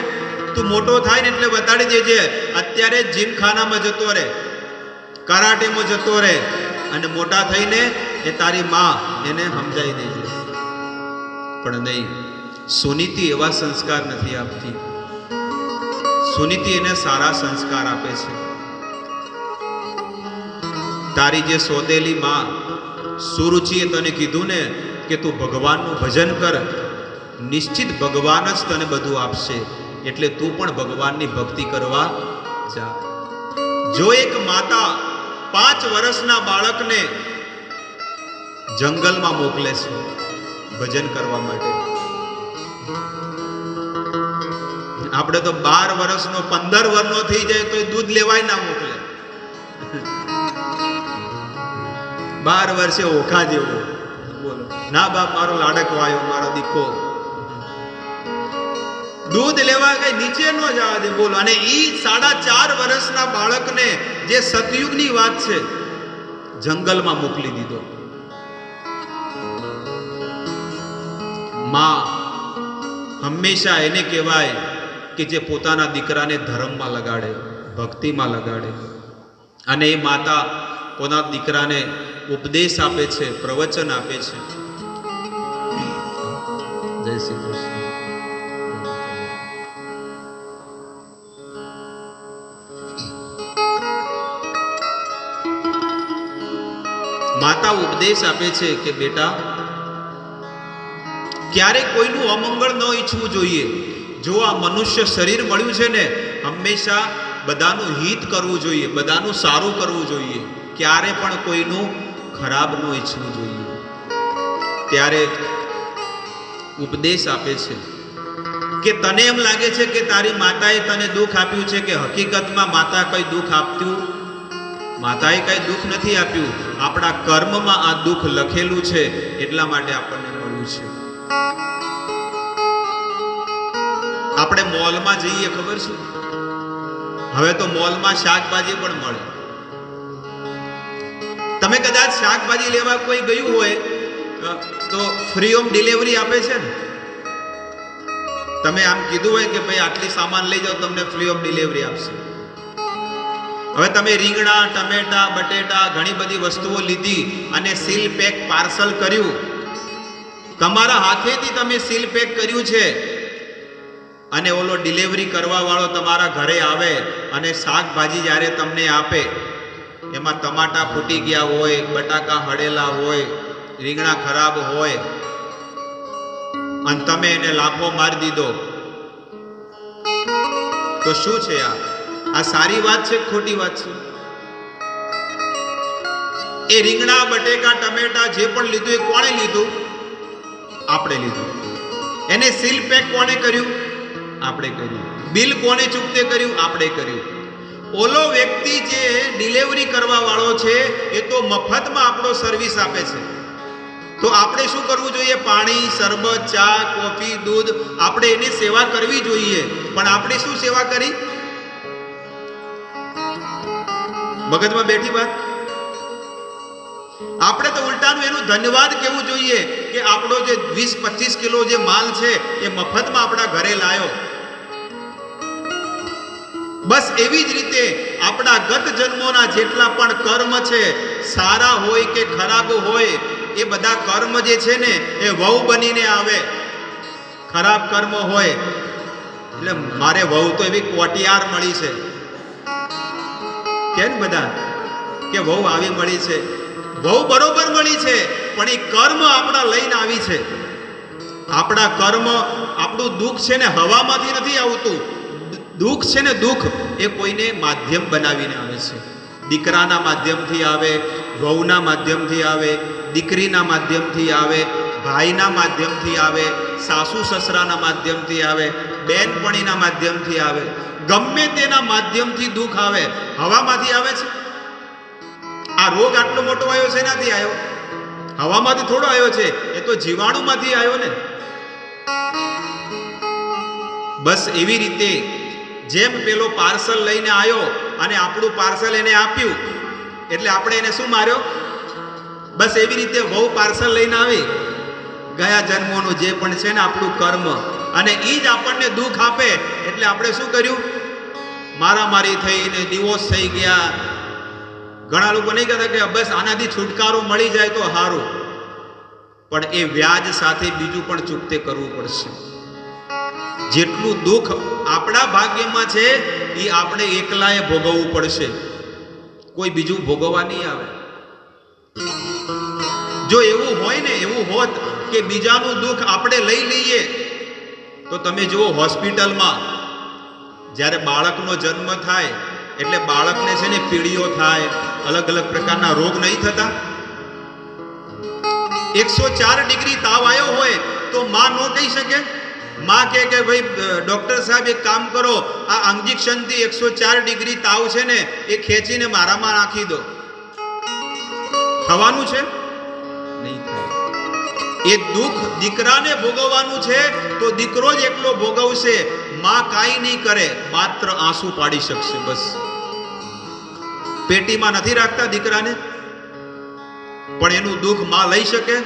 S1: તું મોટો થાય ને એટલે બતાડી દેજે. અત્યારે જીમખાનામાં જતો રહે, કરાટેમાં જતો રહે, અને મોટા થઈને એ તારી માં એને સમજાવી દેજે. પણ નહીં, સુનીતિ એવા સંસ્કાર નથી આપતી. સુનીતિ એને સારા સંસ્કાર આપે છે. તારી જે સોદેલી માં સુરુચિએ તને કીધું ને કે તું ભગવાનનું ભજન કર, નિશ્ચિત ભગવાન જ તને બધું આપશે, એટલે તું પણ ભગવાનની ભક્તિ કરવા જા. જો એક માતા 5 વર્ષના બાળકને જંગલમાં મોકલે છે ભજન કરવા માટે, આપણે તો 12 વર્ષનો 15 વર્ષનો થઈ જાય તો દૂધ લેવાય ના મોકલે. 12 વર્ષે ઓખા જેવો, બોલો ના બાપ મારો લાડકવાયો, મારો દીકો દૂધ લેવા કઈ નીચે ન જવા દે, બોલો. અને ઈ 4.5 વર્ષના બાળકને, જે સતયુગની વાત છે, જંગલમાં મોકલી દીધો. માં હંમેશા એને કહેવાય કે જે પોતાના દીકરાને ધર્મમાં લગાડે, ભક્તિમાં લગાડે. અને એ માતા પોતાના દીકરાને ઉપદેશ આપે છે, પ્રવચન આપે છે. જય શ્રી કૃષ્ણ. માતા ઉપદેશ આપે છે કે બેટા, ક્યારે કોઈનું અમંગળ ન ઈચ્છવું જોઈએ. જો આ મનુષ્ય શરીર મળ્યું છે ને, હંમેશા બધાનું હિત કરવું જોઈએ, બધાનું સારું કરવું જોઈએ, ક્યારે પણ કોઈનું ખરાબ ન ઈચ્છવું જોઈએ. ત્યારે ઉપદેશ આપે છે કે તને એમ લાગે છે કે તારી માતાએ તને દુઃખ આપ્યું છે, કે હકીકતમાં માતા કઈ દુઃખ આપતું, માતાએ કઈ દુઃખ નથી આપ્યું. આપણા કર્મમાં આ દુઃખ લખેલું છે, એટલા માટે આપણને મળ્યું છે. આપણે મોલમાં જઈએ, ખબર છે, હવે તો મોલમાં શાકભાજી પણ મળે. તમે કદાચ શાકભાજી લેવા કોઈ ગયું હોય તો ફ્રી હોમ ડિલિવરી આપે છે ને. તમે આમ કીધું હોય કે ભાઈ આટલી સામાન લઈ જાઓ, તમને ફ્રી હોમ ડિલિવરી આપશે. હવે તમે રીંગણા, ટમેટા, બટેટા, ઘણી બધી વસ્તુઓ લીધી અને સીલ પેક પાર્સલ કર્યું, તમારા હાથેથી તમે સીલ પેક કર્યું છે, અને ઓલો ડિલિવરી કરવા વાળો તમારા ઘરે આવે અને શાકભાજી જ્યારે તમને આપે, એમાં ટમાટા ફૂટી ગયા હોય, બટાકા હળેલા હોય, રીંગણા ખરાબ હોય, અને તમે એને લાફો મારી દીધો, તો શું છે આ સારી વાત છે, ખોટી વાત છે? એ રીંગણા, બટેકા, ટમેટા જે પણ લીધું એ કોણે લીધું? આપણે લીધું. એને સીલ પેક કોણે કર્યું? આપણે કર્યું. બિલ કોણે ચૂકતે કર્યું? આપણે કર્યું. ઓલો વ્યક્તિ જે ડિલિવરી કરવા વાળો છે, એ તો મફતમાં આપણો સર્વિસ આપે છે. તો આપણે શું કરવું જોઈએ? પાણી, શરબત, ચા, કોફી, દૂધ, આપણે એની સેવા કરવી જોઈએ. પણ આપણે શું સેવા કરી? મગજમાં બેઠી વાત. આપણે તો ઉલટાનું એનું ધન્યવાદ કહેવું જોઈએ કે આપણો જે 20-25 કિલો જે માલ છે એ મફતમાં આપણા ઘરે લાયો. બસ એવી જ રીતે આપણા ગત જન્મોના જેટલા પણ કર્મ છે, સારા હોય કે ખરાબ હોય, એ બધા કર્મ જે છે ને એ વહુ બનીને આવે. ખરાબ કર્મ હોય એટલે મારે વહુ તો એવી કોટિયાર મળી છે, કેમ બધા કે વહુ આવી મળી છે, વહુ બરોબર મળી છે, પણ એ કર્મ આપણા લઈને આવી છે. આપણા કર્મ, આપણું દુઃખ છે ને હવામાંથી નથી આવતું. દુઃખ છે ને, દુઃખ એ કોઈને માધ્યમ બનાવીને આવે છે. દીકરાના માધ્યમથી આવે, વહુના માધ્યમથી આવે, દીકરીના માધ્યમથી આવે, ભાઈના માધ્યમથી આવે, સાસુ સસરાના માધ્યમથી આવે, બેનપણીના માધ્યમથી આવે. ગમે તેના માધ્યમથી દુઃખ આવે. હવામાંથી આવે છે? આ રોગ આટલો મોટો આવ્યો છે, એનાથી આવ્યો? હવામાંથી થોડો આવ્યો છે, એ તો જીવાણુમાંથી આવ્યો ને. બસ એવી રીતે જેમ પેલો પાર્સલ લઈને આવ્યો અને આપણું પાર્સલ એને આપ્યું, એટલે આપણે એને શું માર્યો? બસ એવી રીતે વહુ પાર્સલ લઈને આવી, ગયા જન્મોનું જે પણ છે ને આપણું કર્મ, અને એ જ આપણને દુઃખ આપે. એટલે આપણે શું કર્યું? મારામારી થઈને ડિવોર્સ થઈ ગયા. ઘણા લોકો નહીં કહેતા કે બસ આનાથી છુટકારો મળી જાય તો સારું. પણ એ વ્યાજ સાથે બીજું પણ ચૂકતે કરવું પડશે. જેટલું દુઃખ આપણા ભાગ્યમાં છે એ આપણે એકલાએ ભોગવવું પડશે, કોઈ બીજું ભોગવવા નહીં આવે. જો એવું હોય ને, એવું હોત કે બીજાનું દુઃખ આપણે લઈ લઈએ, તો તમે જુઓ હોસ્પિટલમાં જ્યારે બાળકનો જન્મ થાય એટલે બાળકને છે ને પીળીઓ થાય, અલગ અલગ પ્રકારના રોગ નહીં થતા. 104 ડિગ્રી તાવ આવ્યો હોય તો માં ન કહી શકે? માં કહે કે ભાઈ ડોક્ટર સાહેબ એક કામ કરો, આ ઇન્જેક્શનથી 104 ડિગ્રી તાવ છે ને એ ખેંચીને મારામાં નાખી દો. થવાનું છે? નહીં થાય. એ દુઃખ દીકરાને ભોગવવાનું છે તો દીકરો જ એકલો ભોગવશે. માં કાંઈ નહીં કરે, માત્ર આંસુ પાડી શકશે બસ. પેટીમાં નથી રાખતા દીકરાને, પણ એનું દુઃખ માં લઈ શકે?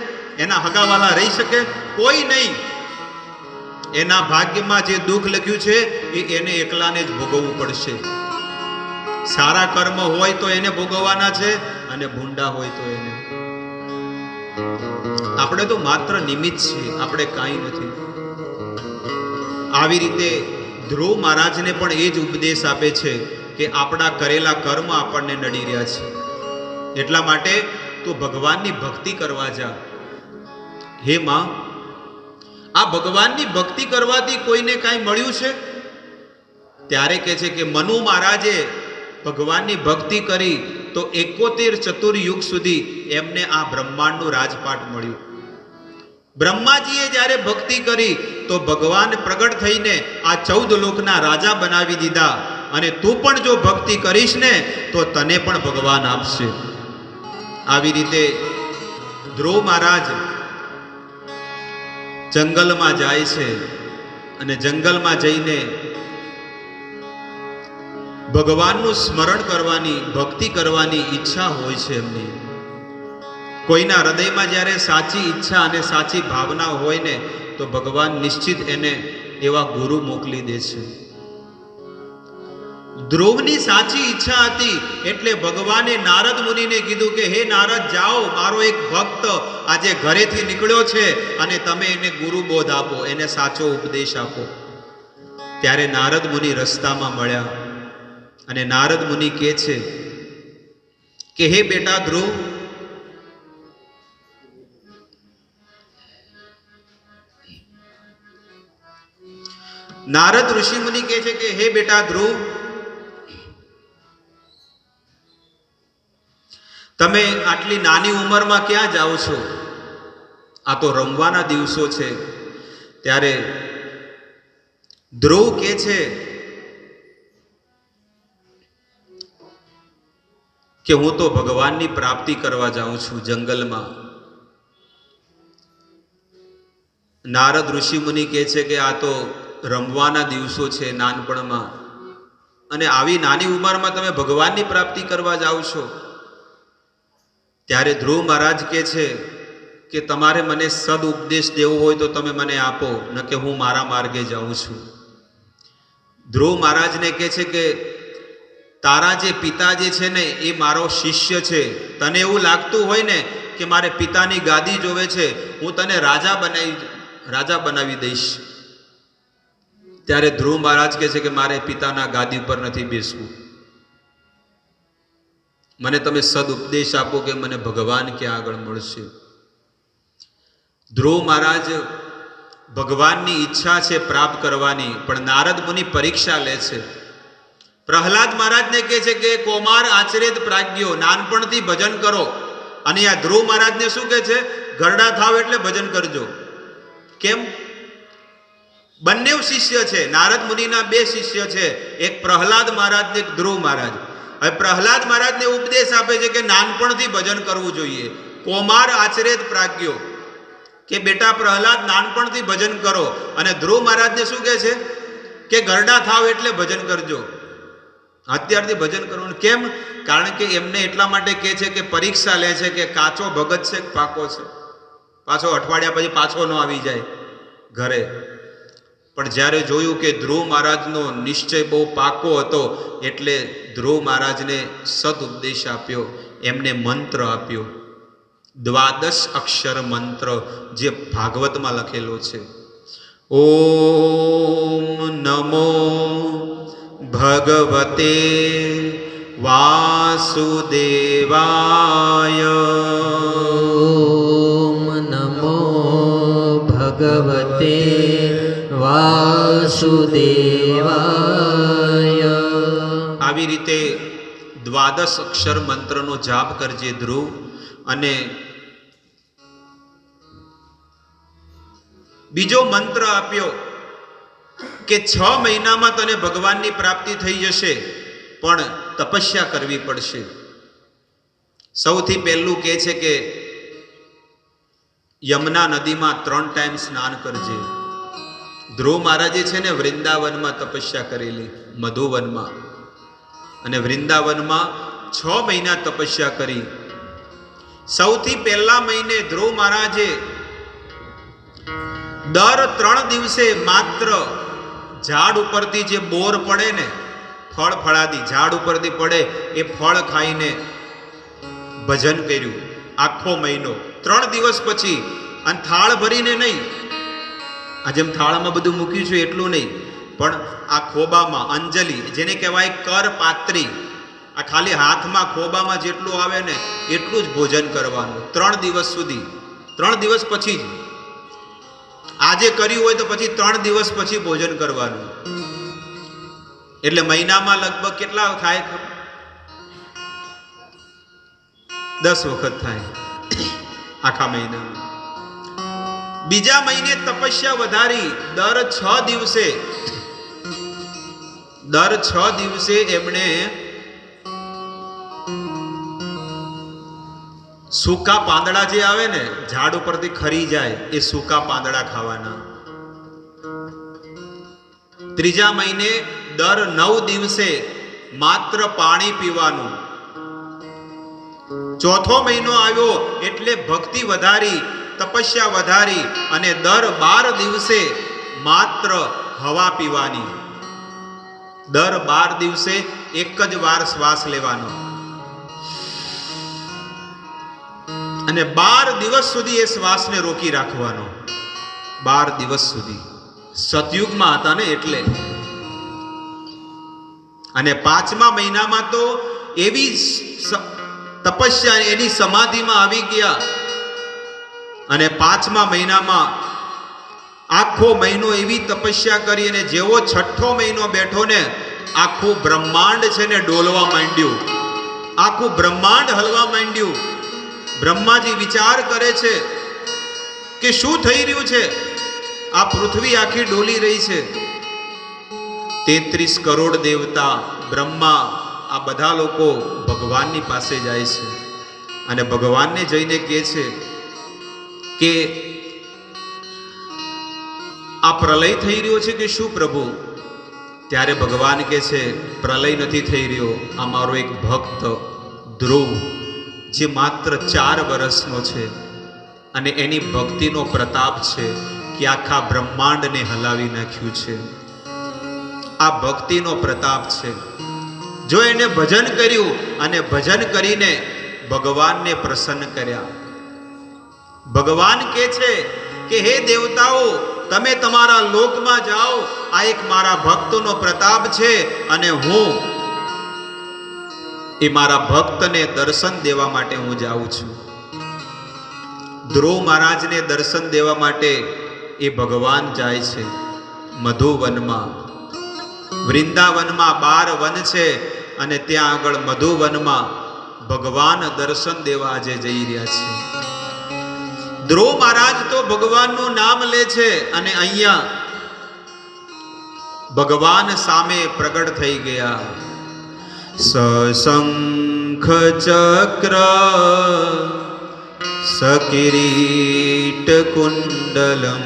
S1: એના હગાવાલા રહી શકે? કોઈ નહીં. એના ભાગ્યમાં જે દુઃખ લખ્યું છે એ એને એકલાને જ ભોગવવું પડશે. સારા કર્મ હોય તો એને ભોગવવાના છે, અને ભૂંડા હોય તો એને. આપણે તો માત્ર નિમિત્ત છીએ, આપણે કાંઈ નથી. આવી રીતે ધ્રુવ મહારાજને પણ એ જ ઉપદેશ આપે છે કે આપણા કરેલા કર્મ આપણને નડી રહ્યા છે, એટલા માટે તું ભગવાનની ભક્તિ કરવા જા. હે માં, આ ભગવાનની ભક્તિ કરવાથી કોઈને કાંઈ મળ્યું છે? ત્યારે કહે છે કે મનુ મહારાજે ભગવાનની ભક્તિ કરી તો 71 ચતુર્યુગ સુધી એમને આ બ્રહ્માંડનું રાજપાટ મળ્યું. બ્રહ્માજીએ જ્યારે ભક્તિ કરી તો ભગવાન પ્રગટ થઈને આ 14 લોકના રાજા બનાવી દીધા. અને તું પણ જો ભક્તિ કરીશ ને તો તને પણ ભગવાન આપશે. આવી રીતે ધ્રુવ મહારાજ જંગલમાં જાય છે, અને જંગલમાં જઈને ભગવાનનું સ્મરણ કરવાની, ભક્તિ કરવાની ઈચ્છા હોય છે એમની. કોઈના હૃદયમાં જ્યારે સાચી ઈચ્છા અને સાચી ભાવના હોય ને તો ભગવાન નિશ્ચિત એને એવા ગુરુ મોકલી દે છે. ધ્રુવની સાચી ઈચ્છા હતી એટલે ભગવાને નારદ મુનિને કીધું કે હે નારદ, જાઓ, મારો એક ભક્ત આજે ઘરેથી નીકળ્યો છે અને તમે એને ગુરુ બોધ આપો, એને સાચો ઉપદેશ આપો. ત્યારે નારદ મુનિ રસ્તામાં મળ્યા, અને નારદ મુનિ કહે છે કે હે બેટા ધ્રુવ, નારદ ઋષિ મુનિ કહે છે કે હે બેટા ધ્રુવ, તમે આટલી નાની ઉંમરમાં ક્યાં જાઓ છો? આ તો રમવાના દિવસો છે. ત્યારે ધ્રુવ કહે છે કે હું તો ભગવાનની પ્રાપ્તિ કરવા જાઉં છું જંગલમાં. નારદ ઋષિ મુનિ કહે છે કે આ તો રમવાના દિવસો છે નાનપણમાં, અને આવી નાની ઉંમરમાં તમે ભગવાનની પ્રાપ્તિ કરવા જાઓ છો. ત્યારે ધ્રુવ મહારાજ કહે છે કે તમારે મને સદ ઉપદેશ દેવો હોય તો તમે મને આપો, ન કે હું મારા માર્ગે જાઉં છું. ધ્રુવ મહારાજને કહે છે કે તારા જે પિતા જે છે ને એ મારો શિષ્ય છે. તને એવું લાગતું હોય ને કે મારે પિતાની ગાદી જોવે છે, હું તને રાજા બનાવી દઈશ. ત્યારે ધ્રુવ મહારાજ કહે છે કે મારે પિતાના ગાદી પર નથી બેસવું, મને તમે સદ ઉપદેશ આપો કે મને ભગવાન ક્યાં આગળ મળશે. ધ્રુવ મહારાજ ભગવાનની ઈચ્છા છે પ્રાપ્ત કરવાની, પણ નારદ મુનિ પરીક્ષા લે છે. પ્રહલાદ મહારાજને કહે છે કે કૌમાર આચરેત પ્રાજ્ઞો, નાનપણથી ભજન કરો. અને આ ધ્રુવ મહારાજને શું કહે છે? ઘરડા થાવ એટલે ભજન કરજો. કેમ? બંને શિષ્ય છે, નારદ મુનિના 2 શિષ્ય છે, એક પ્રહલાદ મહારાજ ને એક ધ્રુવ મહારાજ. હવે પ્રહલાદ મહારાજને ઉપદેશ આપે છે કે નાનપણથી ભજન કરવું જોઈએ. કૌમાર આચરેત પ્રાજ્ઞો, કે બેટા પ્રહલાદ નાનપણથી ભજન કરો. અને ધ્રુવ મહારાજને શું કહે છે કે ઘરડા થાવ એટલે ભજન કરજો, અત્યારથી ભજન કરવાનું. કેમ? કારણ કે એમને એટલા માટે કહે છે કે પરીક્ષા લે છે કે કાચો ભગત છે કે પાકો છે, પાછો અઠવાડિયા પછી પાછો ન આવી જાય ઘરે. પણ જ્યારે જોયું કે ધ્રુવ મહારાજનો નિશ્ચય બહુ પાકો હતો એટલે ધ્રુવ મહારાજને સદ ઉપદેશ આપ્યો, એમને મંત્ર આપ્યો દ્વાદશ અક્ષર મંત્ર જે ભાગવતમાં લખેલો છે. ઓમ નમો ભગવતે વાસુદેવાય.
S2: ઓમ નમો ભગવતે વાસુદેવાય.
S1: આવી રીતે દ્વાદશ અક્ષર મંત્રનો જાપ કરજે ધ્રુવ. અને બીજો મંત્ર આપ્યો કે 6 મહિનામાં તને ભગવાનની પ્રાપ્તિ થઈ જશે, પણ તપસ્યા કરવી પડશે. સૌથી પહેલું કહે છે કે યમુના નદીમાં 3 ટાઈમ સ્નાન કરજે. ધ્રુવ મહારાજે છે ને વૃંદાવનમાં તપસ્યા કરેલી, મધુવનમાં, અને વૃંદાવનમાં 6 મહિના તપસ્યા કરી. સૌથી પહેલા મહિને ધ્રુવ મહારાજે દર 3 દિવસે માત્ર ઝાડ ઉપરથી જે બોર પડે ને, ફળ ફળાદી ઝાડ ઉપરથી પડે એ ફળ ખાઈને ભજન કર્યું આખો મહિનો. 3 દિવસ પછી, અને થાળ ભરીને નહીં, આ જેમ થાળમાં બધું મૂક્યું છે એટલું નહીં, પણ આ ખોબામાં અંજલિ, જેને કહેવાય કર પાત્રી, આ ખાલી હાથમાં ખોબામાં જેટલું આવે ને એટલું જ ભોજન કરવાનું 3 દિવસ સુધી. 3 દિવસ પછી જ, આજે કર્યું હોય તો પછી 3 દિવસ પછી ભોજન કરવાનું. એટલે મહિનામાં લગભગ કેટલા થાય? 10 વખત થાય આખા મહિનામાં. બીજા મહિને તપસ્યા વધારી. દર 6 દિવસે એમણે સૂકા પાંદડા જે આવે ને, ઝાડ ઉપરથી ખરી જાય, એ સૂકા પાંદડા ખાવાના. ત્રીજા મહિને દર 9 દિવસે માત્ર પાણી પીવાનું. ચોથો મહિનો આવ્યો એટલે ભક્તિ વધારી, તપસ્યા વધારી, અને દર 12 દિવસે માત્ર હવા પીવાની. દર 12 દિવસે એક જ વાર શ્વાસ લેવાનો, અને 12 દિવસ સુધી એ શ્વાસને રોકી રાખવાનો. 12 દિવસ સુધી. સતયુગમાં હતા ને એટલે. અને 5મા મહિનામાં તો એવી તપસ્યા, એની સમાધિમાં આવી ગયા. અને 5મા મહિનામાં આખો મહિનો એવી તપસ્યા કરી, અને જેવો 6થો મહિનો બેઠો ને, આખું બ્રહ્માંડ છે ને ડોલવા માંડ્યું, આખું બ્રહ્માંડ હલવા માંડ્યું. બ્રહ્માજી વિચાર કરે છે કે શું થઈ રહ્યું છે? આ પૃથ્વી આખી ડોલી રહી છે. 33 કરોડ દેવતા, બ્રહ્મા, આ બધા લોકો ભગવાનની પાસે જાય છે, અને ભગવાનને જઈને કહે છે કે આ પ્રલય થઈ રહ્યો છે કે શું પ્રભુ? ત્યારે ભગવાન કહે છે પ્રલય નથી થઈ રહ્યો, આ મારો એક ભક્ત ધ્રુવ, જે માત્ર 4 વર્ષનો છે, અને એની ભક્તિનો પ્રતાપ છે કે આખા બ્રહ્માંડને હલાવી નાખ્યું છે. આ ભક્તિનો પ્રતાપ છે. જો એને ભજન કર્યું, અને ભજન કરીને ભગવાનને પ્રસન્ન કર્યા. ભગવાન કહે છે કે હે દેવતાઓ, તમે તમારા લોકમાં જાઓ, આ એક મારા ભક્તનો પ્રતાપ છે, અને હું એ મારા ભક્તને દર્શન દેવા માટે હું જાઉં છું. ધ્રુવ મહારાજને દર્શન દેવા માટે એ ભગવાન જાય છે મધુવનમાં. વૃંદાવનમાં 12 વન છે, અને ત્યાં આગળ મધુવનમાં ભગવાન દર્શન દેવા આજે જઈ રહ્યા છે. ધ્રુવ મહારાજ તો ભગવાનનું નામ લે છે, અને અહીંયા ભગવાન સામે પ્રગટ થઈ ગયા. સશંખ ચક્ર સકિરીટ કુંડલમ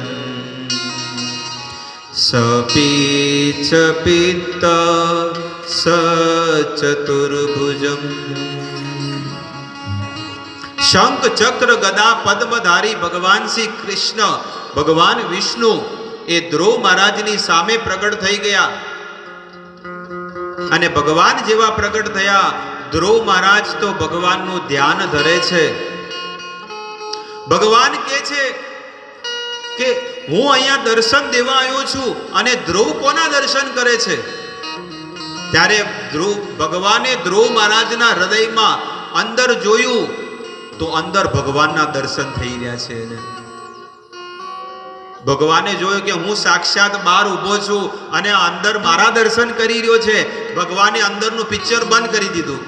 S1: સપીચ્છ પિત્ત સચતુર્ભુજમ. શંખ ચક્ર ગદા પદ્મધારી ભગવાન શ્રી કૃષ્ણ, ભગવાન વિષ્ણુ એ ધ્રુવ મહારાજની સામે પ્રગટ થઈ ગયા. અને ભગવાન જેવા પ્રગટ થયા, ધ્રુવ મહારાજ તો ભગવાનનું ધ્યાન ધરે છે, ભગવાન કહે છે કે હું અહીંયા દર્શન દેવા આવ્યો છું, અને ધ્રુવ કોના દર્શન કરે છે? ત્યારે ભગવાને ધ્રુવ મહારાજના હૃદયમાં અંદર જોયું તો અંદર ભગવાનના દર્શન થઈ રહ્યા છે એને. ભગવાને જોયું કે હું સાક્ષાત બહાર ઊભો છું અને અંદર મારા દર્શન કરી રહ્યો છે. ભગવાને અંદરનું પિક્ચર બંધ કરી દીધું.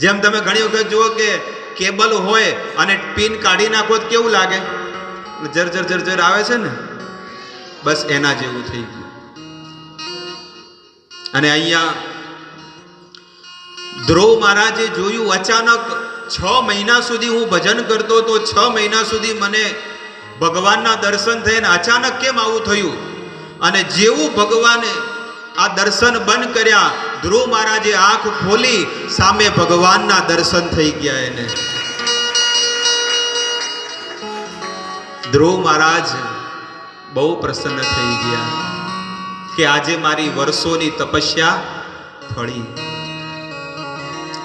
S1: જેમ તમે ઘણી વખત જુઓ કે કેબલ હોય અને પિન કાઢી નાખો તો કેવું લાગે? જર જર જર જર આવે છે ને, બસ એના જેવું થઈ ગયું. અને અહીંયા ધ્રુવ મહારાજે જોયું, અચાનક 6 મહિના સુધી હું ભજન કરતો તો 6 મહિના સુધી મને ભગવાનના દર્શન થઈને અચાનક કેમ આવું થયું? અને જેવું ભગવાને આ દર્શન બંધ કર્યા, ધ્રુવ મહારાજે આંખ ખોલી, સામે ભગવાનના દર્શન થઈ ગયા એને. ધ્રુવ મહારાજ બહુ પ્રસન્ન થઈ ગયા કે આજે મારી વર્ષોની તપસ્યા ફળી.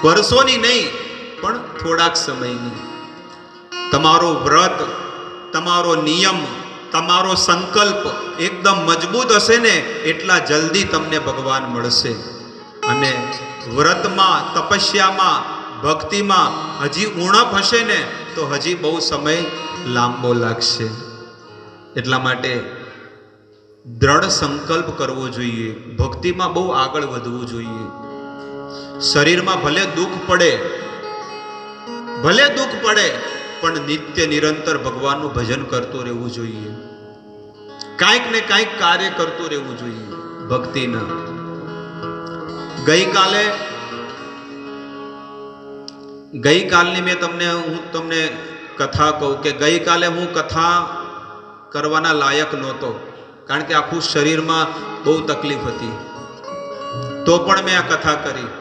S1: વર્ષોની નહીં પણ થોડાક સમયની. તમારો વ્રત, તમારો નિયમ, તમારો સંકલ્પ એકદમ મજબૂત હશે ને એટલા જલ્દી તમને ભગવાન મળશે. અને વ્રતમાં, તપસ્યામાં, ભક્તિમાં હજી ઉણપ હશે ને તો હજી બહુ સમય લાંબો લાગશે. એટલા માટે દ્રઢ સંકલ્પ કરવો જોઈએ, ભક્તિમાં બહુ આગળ વધવું જોઈએ. શરીરમાં ભલે દુઃખ પડે પણ નિત્ય નિરંતર ભગવાનનું ભજન કરતું રહેવું જોઈએ. કાંઈક ને કાંઈક કાર્ય કરતું રહેવું જોઈએ ભક્તિના. ગઈકાલની હું તમને કથા કહું કે ગઈકાલે હું કથા કરવાના લાયક નહોતો, કારણ કે આખું શરીરમાં બહુ તકલીફ હતી, તો પણ મેં આ કથા કરી.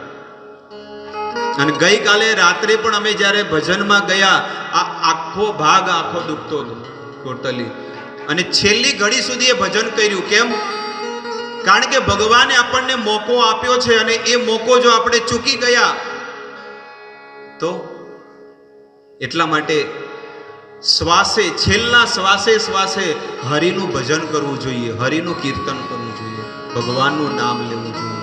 S1: અને ગઈકાલે રાત્રે પણ અમે જ્યારે ભજનમાં ગયા, આ આખો ભાગ દુખતો હતો ટોટલી. અને છેલ્લી ઘડી સુધી એ ભજન કર્યું. કેમ? કારણ કે ભગવાને આપણને મોકો આપ્યો છે, અને એ મોકો જો આપણે ચૂકી ગયા તો એટલા માટે છેલ્લા શ્વાસે હરિનું ભજન કરવું જોઈએ, હરિનું કીર્તન કરવું જોઈએ, ભગવાનનું નામ લેવું જોઈએ.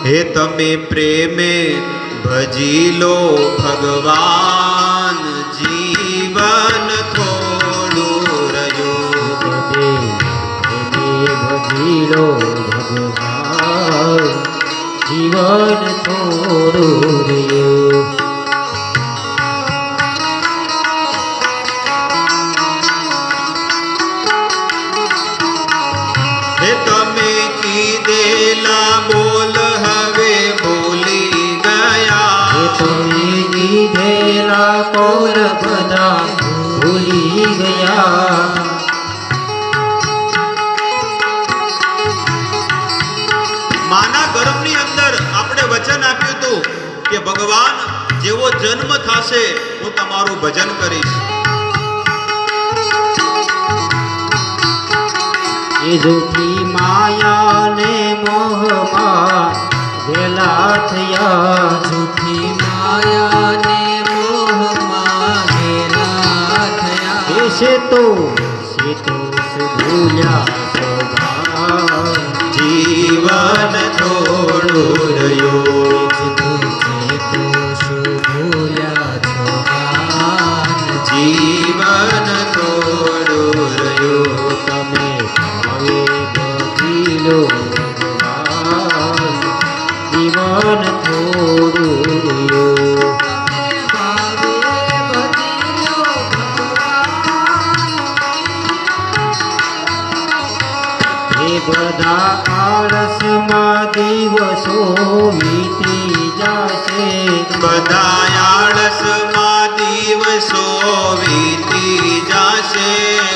S1: હે તમે પ્રેમે ભજી લો ભગવાન, જીવન થોડું રહ્યું.
S2: ભજી લો ભગવાન, જીવન થોડું રહ્યું.
S1: હે તમે કીધેલા બોલ હવે ભૂલી ગયા.
S2: તમે કીધેલા કોલ બધા ભૂલી ગયા.
S1: માના ગર્ભની અંદર આપણે વચન આપ્યું હતું કે ભગવાન જેવો જન્મ થશે હું તમારું ભજન કરીશ.
S2: એ જૂઠી માયા ને મોહમાં ઘેલા થયા.
S3: જૂઠી માયા ને મોહમાં ઘેલા થયા.
S2: છે તો ભૂલ્યા સ્વભાવ.
S1: જીવન થોડું રહ્યું.
S3: ભૂલ્યા છો
S1: જીવન થોડું રહ્યું.
S2: તમે ભાવે ભજી લો ભગવાન, જીવન થોડું રહ્યું. એ બધા આળસમાં દિવસો વીતી જશે.
S1: બધા આળસમાં દિવસો વીતી જશે.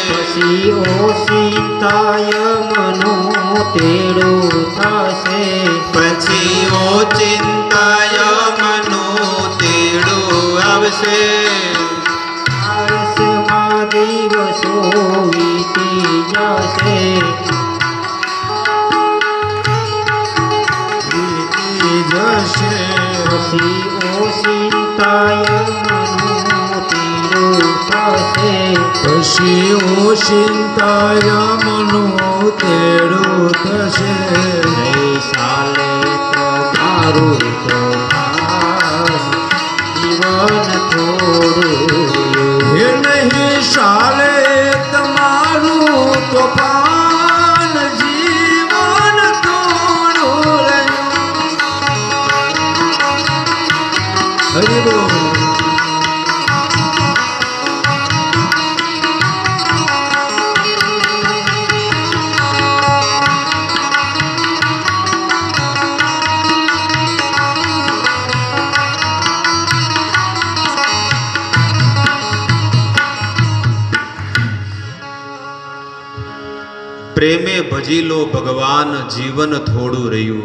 S2: પછી ઓચિંતાય મનો તેડું થશે.
S1: પછી ઓચિંતાય મનો તેડું આવશે.
S2: આળસમાં દિવસો વીતી જશે.
S3: જશે
S2: પછી ઓચિંતાય મનો
S3: પછી ઓશિંતાય મનો તેડું થશે
S2: નહીં ચાલે તમારું તોફાન જીવન થોડું
S3: હે નહીં ચાલે તમારું તોફાન જીવન થોડું રહ્યું હરિ બોલ
S1: પ્રેમે ભજી લો ભગવાન જીવન થોડું રહ્યું